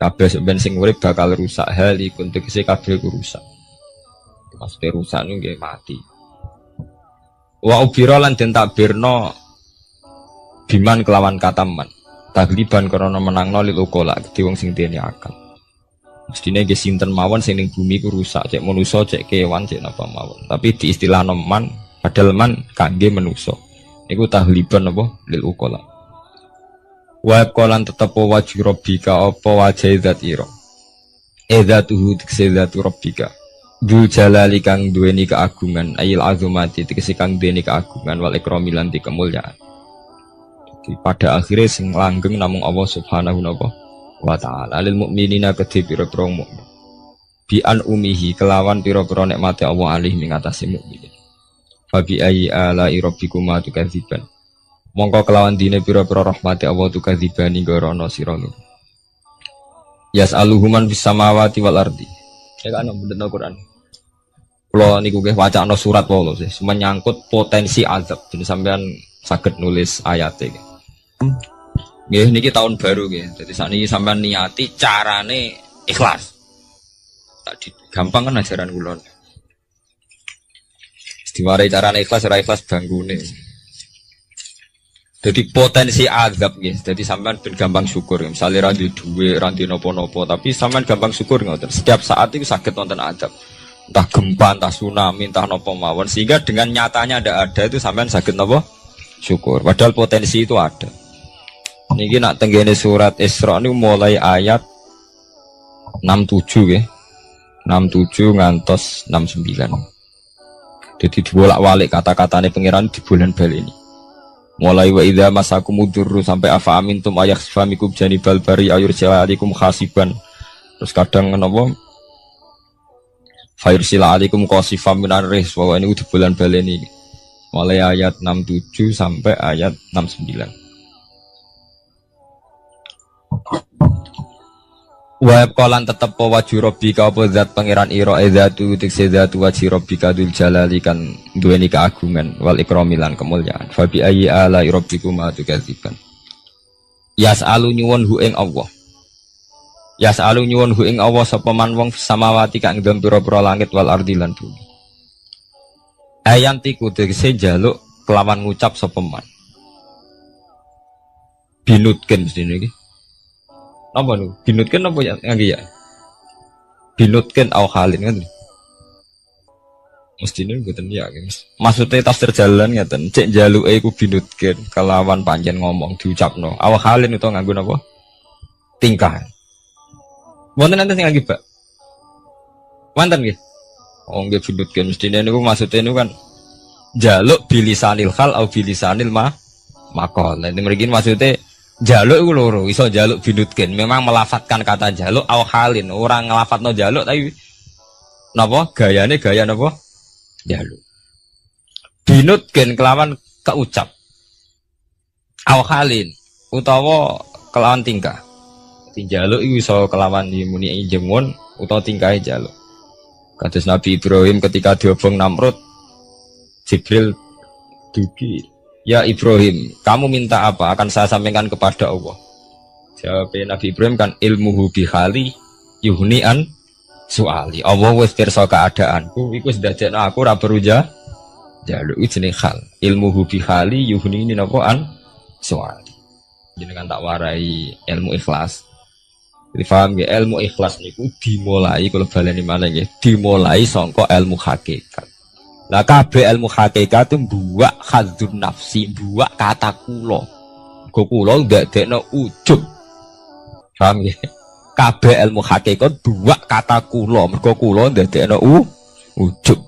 Kabeh ben sing urip bakal rusak hal iku tekse kabeh iku rusak. Maksudnya rusak niku nggih mati. Wa ubira lan den takbirna biman kelawan kataman. Tagliban karena menangno lil ukola di wong sing dene akal. Mestine nggih sinten mawon sing ning bumi ku rusak, cek manusa, cek kewan, cek napa mawon. Tapi di istilah man padahal man kangge manusa. Iku tahliban apa lil uqala. Wa qalan tetep wajhi rabbika apa wajhi zat ira. Zatuhu tikse zatu rabbika. Dzul jalali kang duweni keagungan, ayil azumati tikse kang duweni keagungan wal ikrami lan kemuliaan. Jadi pada akhirnya sing langgeng namung Allah Subhanahu wa ta'ala. Lil mukminina kedhe pira-pira mukmin. Bi an umihi kelawan pira-pira nikmate Allah alih ing atase mukmin. Fabi ayyi ala rabbikuma tukadziban. Mongko kelawan dine pira-pira rahmate Allah tukadzibani gorono sira nur. Yas'aluhuman bis samawati wal ardi. Ya kan bener Al-Qur'an. Kula niku nggih wacana surat wae sih, menyangkut potensi azab. Jadi sampean saged nulis ayate. Nggih niki tahun baru nggih. Jadi sakniki sampean niati carane ikhlas. Tadi gampang kan ajaran kula. Diwarai carane ikhlas ora ikhlas banggune. Jadi potensi azab nggih. Jadi sampean ben gampang syukur. Misalnya ra duwe dhuwit, ra ndek napa-napa, tapi sampean gampang syukur ngoten. Setiap saat itu saged wonten azab. Entah gempa, entah tsunami, entah napa mawon. Sehingga dengan nyatanya ada itu sampean saged napa? Syukur. Padahal potensi itu ada. Niki nak tenggene surat Isra niku mulai ayat 67 nggih. 67 ngantos 69. Jadi dibolak-balik kata-katane pangeran di bulan bali ini. Mulai wa idza masakumudurru sampai afa amintum ayakhfamikum janibal bari ayurja'alikum khasiban. Terus kadang menapa fairsila alikum qasifam minar ris bahwa ini di bulan bali ini. Mulai ayat 67 sampai ayat 69. Wa qalan tetep wajhu rabbika apa zat pangeran ira zatu tikse zatu wajhi rabbika dzul jalali kan duweni keagungan wal ikrami lan kemuliaan fa bi ayyi ala rabbikuma tukadziban. Yas'alu nyuwun hu ing Allah. Yas'alu nyuwun hu ing Allah sapa man wong samawati kang ndang pira-pira langit wal ardi lan bumi. Ayantiku tegese njaluk kelawan ngucap sapa man. Binutken mestine iki. Napa nu? Binutken napa ya ngangge ya? Binutken au halin kan. Mestine mboten ya. Maksude tafsir jalan ngaten, cek njaluke iku binutken kelawan panjen ngomong diucapno. Au halin utawa nganggo napa? Tingkah. Wonten nanti sing ngangge, Pak. Wonten nggih. Oh nggih binutken mestine niku maksude niku kan njaluk bilisanil hal au bilisanil maqal. Nek mriki maksude jaluk itu loro, iso jaluk binutkin. Memang melafatkan kata jaluk au halin. Orang ngelafatno jaluk tapi napa gayane gaya napa? Jaluk. Binutkin kelawan keucap. Au halin utawa kelawan tingkah. Jaluk iku iso kelawan muni jengon utawa tingkahe jaluk. Kados Nabi Ibrahim ketika diobong Namrud, Jibril dugi, ya Ibrahim, kamu minta apa? Akan saya sampaikan kepada Allah. Jawab Nabi Ibrahim kan ilmuhu bihali yuhni'an soali. Allah wis pirsa keadaanku, iku wis dadekno aku ora perlu jaluk iki jenenge hal. Ilmuhu bihali yuhni ini napa an soali. Jenengan tak warai ilmu ikhlas. Jadi paham ya, ilmu ikhlas niku dimulai kalau baleni malih nggih, dimulai sangka ilmu hakikat. Lah kabeh ilmu hakikat itu buak hadzun nafsi, buak kata kula. Go kula ndadekno ujub. Paham nggih? Kabeh ilmu hakikat buak kata kula, mergo kula ndadekno ujub.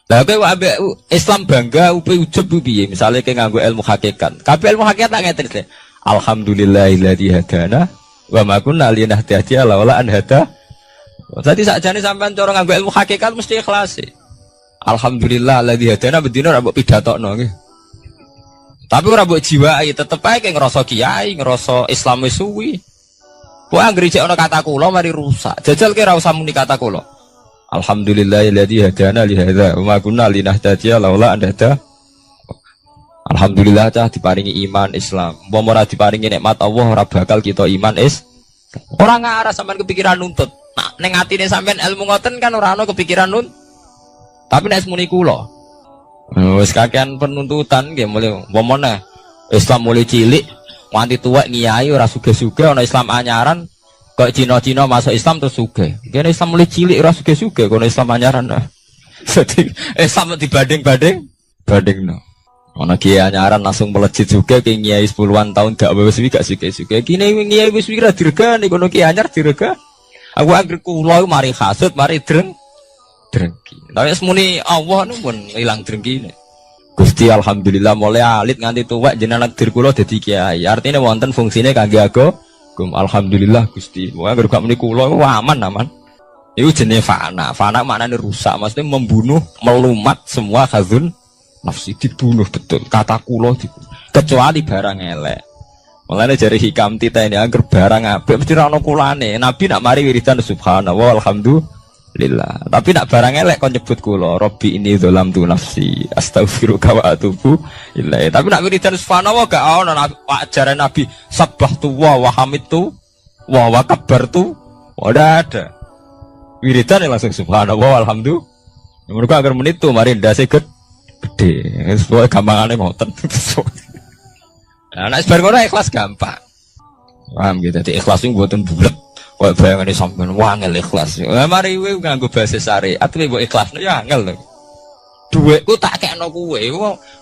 Lah kowe ambek Islam bangga upe ujub piye? Misale kowe nganggo ilmu hakikat. Kabeh ilmu hakikat tak ngeten. Alhamdulillahilladzi hadana wa ma kunna linahtadiya laula an hada. Dadi sakjane sampean cara nganggo ilmu hakikat mesti ikhlas. Alhamdulillah alladzi hadana bedino ora mbok pidatokno nggih. Tapi ora mbok jiwai, tetep ae ngrasa kiai, ngrasa Islam wis suwi. Kowe anggere jek ana kata kula mari rusak. Jajal ki ora usah muni kata kula. Alhamdulillah alladzi hadana li hadza wa ma kunna linahtadiya laula an hada. Alhamdulillah cah diparingi iman Islam. Umpama ora diparingi nikmat Allah ora bakal kita iman Ora ngarah sampean kepikiran nuntut. Nah, ning atine sampean ilmu ngoten kan ora ana kepikiran nuntut. Tapi nek muni kula. Wis kakean penuntutan nggih mulai umpama Islam mulai cilik nganti tuwek ngiyai ora sugih-sugih ana Islam anyaran kok Cina-Cina masuk Islam terus sugih. Kene Islam mulai cilik ora sugih-sugih kono Islam anyaran. Jadi Islam dibanding-bandingno. Ana kiai anyaran langsung melejit juga ke kiai 10-an tahun gak wis gak suke-suke. Kene kiai wis wira diregani kono kiai anyar direga. Aku anggere kula mari hasud, mari drengki. Tapi semuni Allah nu pun ilang drengkine. Gusti alhamdulillah mulai alit nganti tuwek jenengan takdir kula dadi kiai. Artinya wonten fungsine kangge aku. Alhamdulillah Gusti. Wong anggere gak muni kula aman. Itu jenis fana. Fana maknanya rusak, maksudnya membunuh, melumat semua khazun nafsi, dibunuh betul. Kata kulo dibunuh. Kecuali barang elek. Mulanya dari hikam tita ini agar barang apik mesti ra ono kulane. Nabi nak mari wiridan subhanallah alhamdulillah. Tapi nak barang elek kon nyebut kulo, Robbi ini dzalamtu nafsi, astaghfiruka wa atubu ilaih. Tapi nak wiridan subhanallah gak ono ajaran Nabi sabbahtu wa hamidtu wa kabbartu. Udah ada. Wiridan yang langsung subhanallah alhamdulillah. Mereka agar menit tuh mari ndase gede. Semua gampangane ngoten. Nah, nek bar ngono ikhlas gampang. Paham gitu. Dadi ikhlas sing mboten bulet. Kok bayangane sampean wangel ikhlas. Lah mari kowe nganggo bahasa syariat kowe mbok ikhlasno ya angel lho. Dhuwitku tak kekno kowe.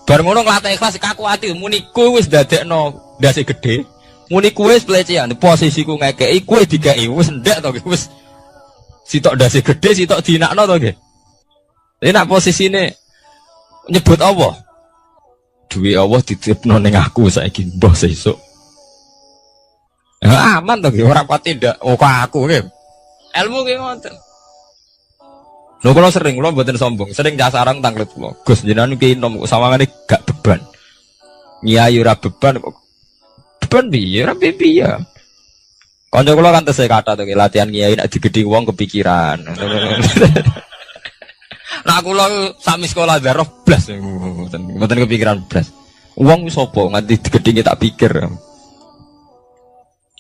Bar ngono nglatih ikhlas kaku ati muni kowe wis dadekno ndase gede. Muni kowe wis pelecehan. Posisiku ngekeki kowe dikeki wis ndek to wis sitok dasi gede, sitok dinakno to nggih. Ini nak posisine nyebut Allah. Duwe Allah dititipno ning aku saiki mbah sesuk. Ya aman to nggih, ora pati ndak kok aku nggih. Ilmu ki ngoten. Lho kula sering kula mboten sombong, sering jasarang tanglet kula. Gus jenengan ki nom sawangane gak beban. Nyai ora beban kok. Beban piye? Ora piye. Kanca kula kan tesih kata to latihan kiai nek digedhi wong kepikiran. Nah kula sami sekolah darah blas mboten kepikiran blas. Wong wis sapa nganti digedhi tak pikir.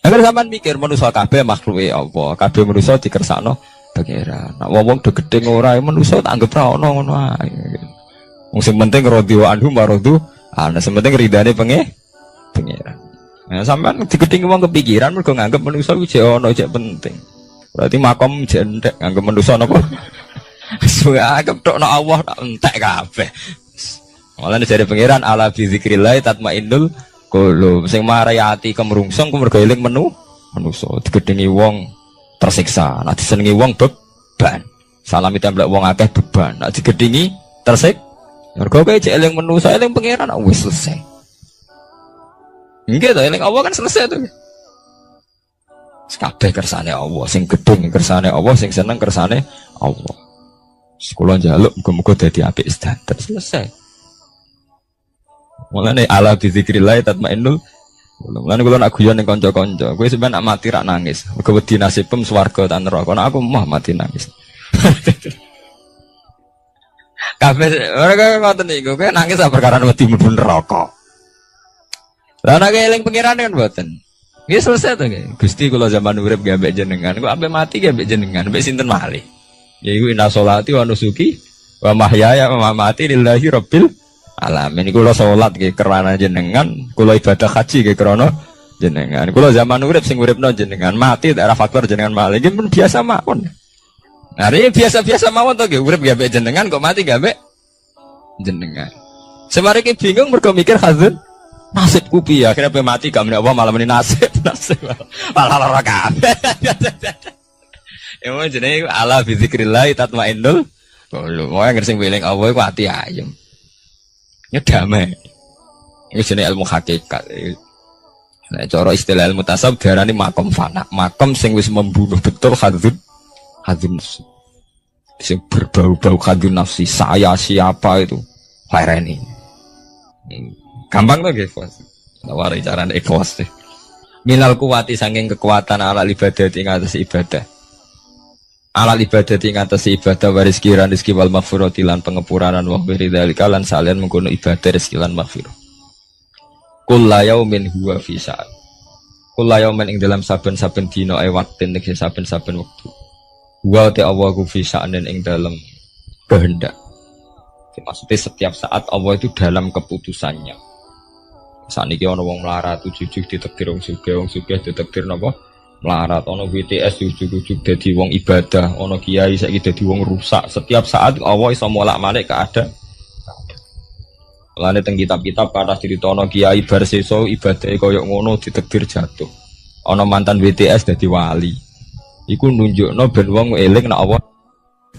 Agar sampean mikir manusa kabeh makhluke apa? Kabeh manusa dikersakno pangeran. Nek wong do gedhe ora manusa tak anggap ra ono ngono ae. Wong sing penting radhiwa anhu maradu, ana sing penting ridane pangeran. Nah, sampean digedhingi wong kepikiran mergo nganggep manusa ku jek ono jek penting. Berarti makom jek entek nganggep manusa napa? Suwe anggap tok Allah tak entek kabeh. Malah dari pangeran ala bi zikrillah tatmainnul qulub. Sing marai ati kemrungsung ku mergo eling manusa. Digedhingi wong tersiksa, nek disenengi wong beban. Salam templek wong akeh beban. Nek digedhingi tersik mergo kowe jek eling manusa eling pangeran wis selesai. Enggak tuh, yang Allah kan selesai tuh. Kabeh kersane Allah, sing gedung kersane Allah, sing seneng kersane Allah. Sekolah njaluk muga-muga dadi apik standar selesai. Mulane ala bi zikrillah tatmainnul. Mulane kula nak guyon ning kanca-kanca, kowe sampeyan nak mati rak nangis. Muga wedi nasibem swarga ta neraka. Nek aku mah mati nangis. Kabeh ora ngoten niku, kowe nangis perkara wedi mlebu neraka. Lah nek eling pangeran kan mboten. Nggih selesai to nggih. Gusti kula zaman urip nggih ambek jenengan, kok ambek mati nggih ambek jenengan, ambek sinten malih. Yaiku inna sholati wa nusuki wa mahyaya wa mamati lillahi rabbil alamin. Kula salat nggih krana jenengan, kula ibadah haji nggih krana jenengan. Kula zaman urip sing uripno jenengan, mati daerah faktor jenengan malih. Nggih pun biasa mawon. Nah, ini biasa-biasa mawon to nggih, urip nggih ambek jenengan kok mati nggih ambek jenengan. Semare ki bingung mergo mikir hazun nasibku piye akhirnya pe mati gak menapa malah meni nasib malah lara kabeh. Ya mau jenenge ala bi zikrillah tatmainnul qulub. Wong sing eling Allah iku ati ayem. Ya damai. Iki jenenge ilmu hakikat. Nek cara istilah ilmu tasawuf diarani makom fana. Makom sing wis membunuh betul hadzun nafsi. Sing berbau-bau hadzun nafsi, saya siapa itu? Laireni. Gampang tuh guys, nawari carane ikhlas deh. Minal kuwati saking kekuatan ala ibadah ing atas ibadah. Ala ibadah ing atas ibadah waris kiran rezeki wal maghfirati lan pengepuranan wa bidzalika lan salian mengkono ibadah rezeki lan maghfirah. Kullu yaumin huwa fi sa'at. Kullu yaumin ing dalam saben-saben dina waktin ing saben-saben wektu. Wa ta Allah ku fi sa'anin ing dalam kehendak. Maksudnya setiap saat Allah itu dalam keputusannya. Saat ini ada orang melarat, ujuk-ujuk ditektir orang sugih ditektir apa? Melarat, ada BTS ujuk-ujuk jadi orang ibadah, ada kiai jadi orang rusak. Setiap saat Allah bisa molak-malik keadaan. Mulane teng kitab-kitab kathah critono kiai bar sesa ibadahe kaya ngono ditakdir jatuh. Ana mantan WTS dadi wali. Iku nunjukno ben wong eling nek Allah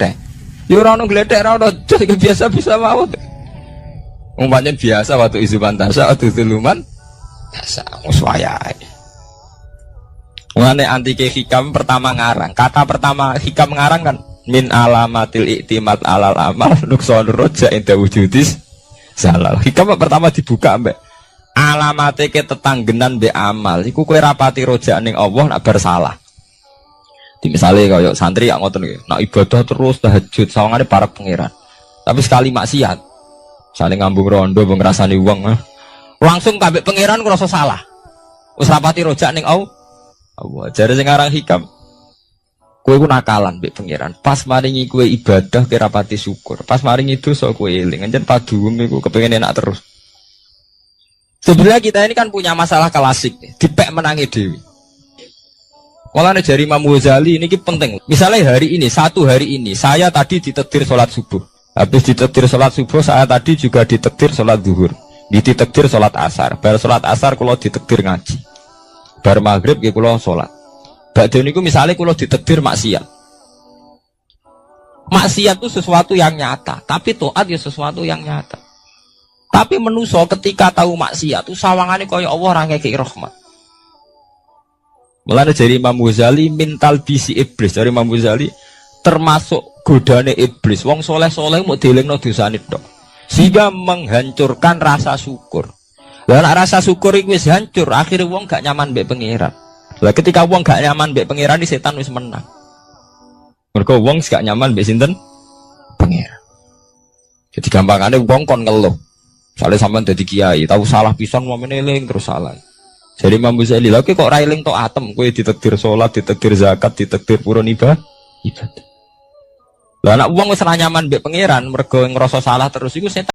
teh. Ya ora ono gledek ora ono biasa bisa mawon. Wong pancen biasa waktu isu pantasa waktu tuluman biasa wis wayahe. Mulane antike hikam pertama ngarang. Kata pertama hikam ngarang kan min alamatil iktimat alal amal nuksonur roja inda wujudis zalal. Hikam pertama dibuka mbak alamate ke tetanggenan be amal. Iku kowe rapati roja ning Allah nak bersalah. Di misalnya kaya santri yang ngoten nggih, nak ibadah terus tahajud sawangane para pangeran. Tapi sekali maksiat, saling ngambung rondo mbok ngrasani wong, langsung kabeh pangeran ngrasa salah. Wis rapati rojak ning Allah. Jare sing aran hikam. Kowe ku nakalan mbek pangeran. Pas maringi kowe ibadah kowe rapati syukur. Pas maringi dosa kowe eling. Anjen paduem iku kepengin enak terus. Sebenarnya kita ini kan punya masalah klasik, dipek menangi dewi. Mulane jari Imam Ghazali ini penting. Misalnya hari ini, satu hari ini, saya tadi ditakdir sholat subuh. Habis ditakdir sholat subuh, saya tadi juga ditakdir sholat zuhur. Ditakdir sholat asar. Bar sholat asar kalau ditakdir ngaji. Bar maghrib ya kalau sholat. Ba'da niku misalnya kalau ditakdir maksiat. Maksiat itu sesuatu yang nyata. Tapi taat ya sesuatu yang nyata. Tapi menuso ketika tahu maksiat itu sawangane kaya Allah ora ngekeki rahmat. Mulane dari Imam Ghazali mintal bisi iblis. Dari Imam Ghazali termasuk godane iblis. Wong soleh-soleh mau dielingno dosane tok. Sehingga menghancurkan rasa syukur. Lah rasa syukur iku wis hancur, akhirnya wong gak nyaman mbek pangeran. Lah ketika wong gak nyaman mbek pangeran, setan wis menang. Mergo wong gak nyaman mbek sinten? Pangeran. Jadi gampangane wong kon ngeluh. Soale sampean dadi kiai, tahu salah pisan momen eling terus salah. Jadi Imam Ghazali lha kok railing tok atem, kowe ditakdir salat, ditakdir zakat, ditakdir purun ibadah. Lah nek wong wis ra nyaman mbek pangeran mergo ngrasa salah terus iku setan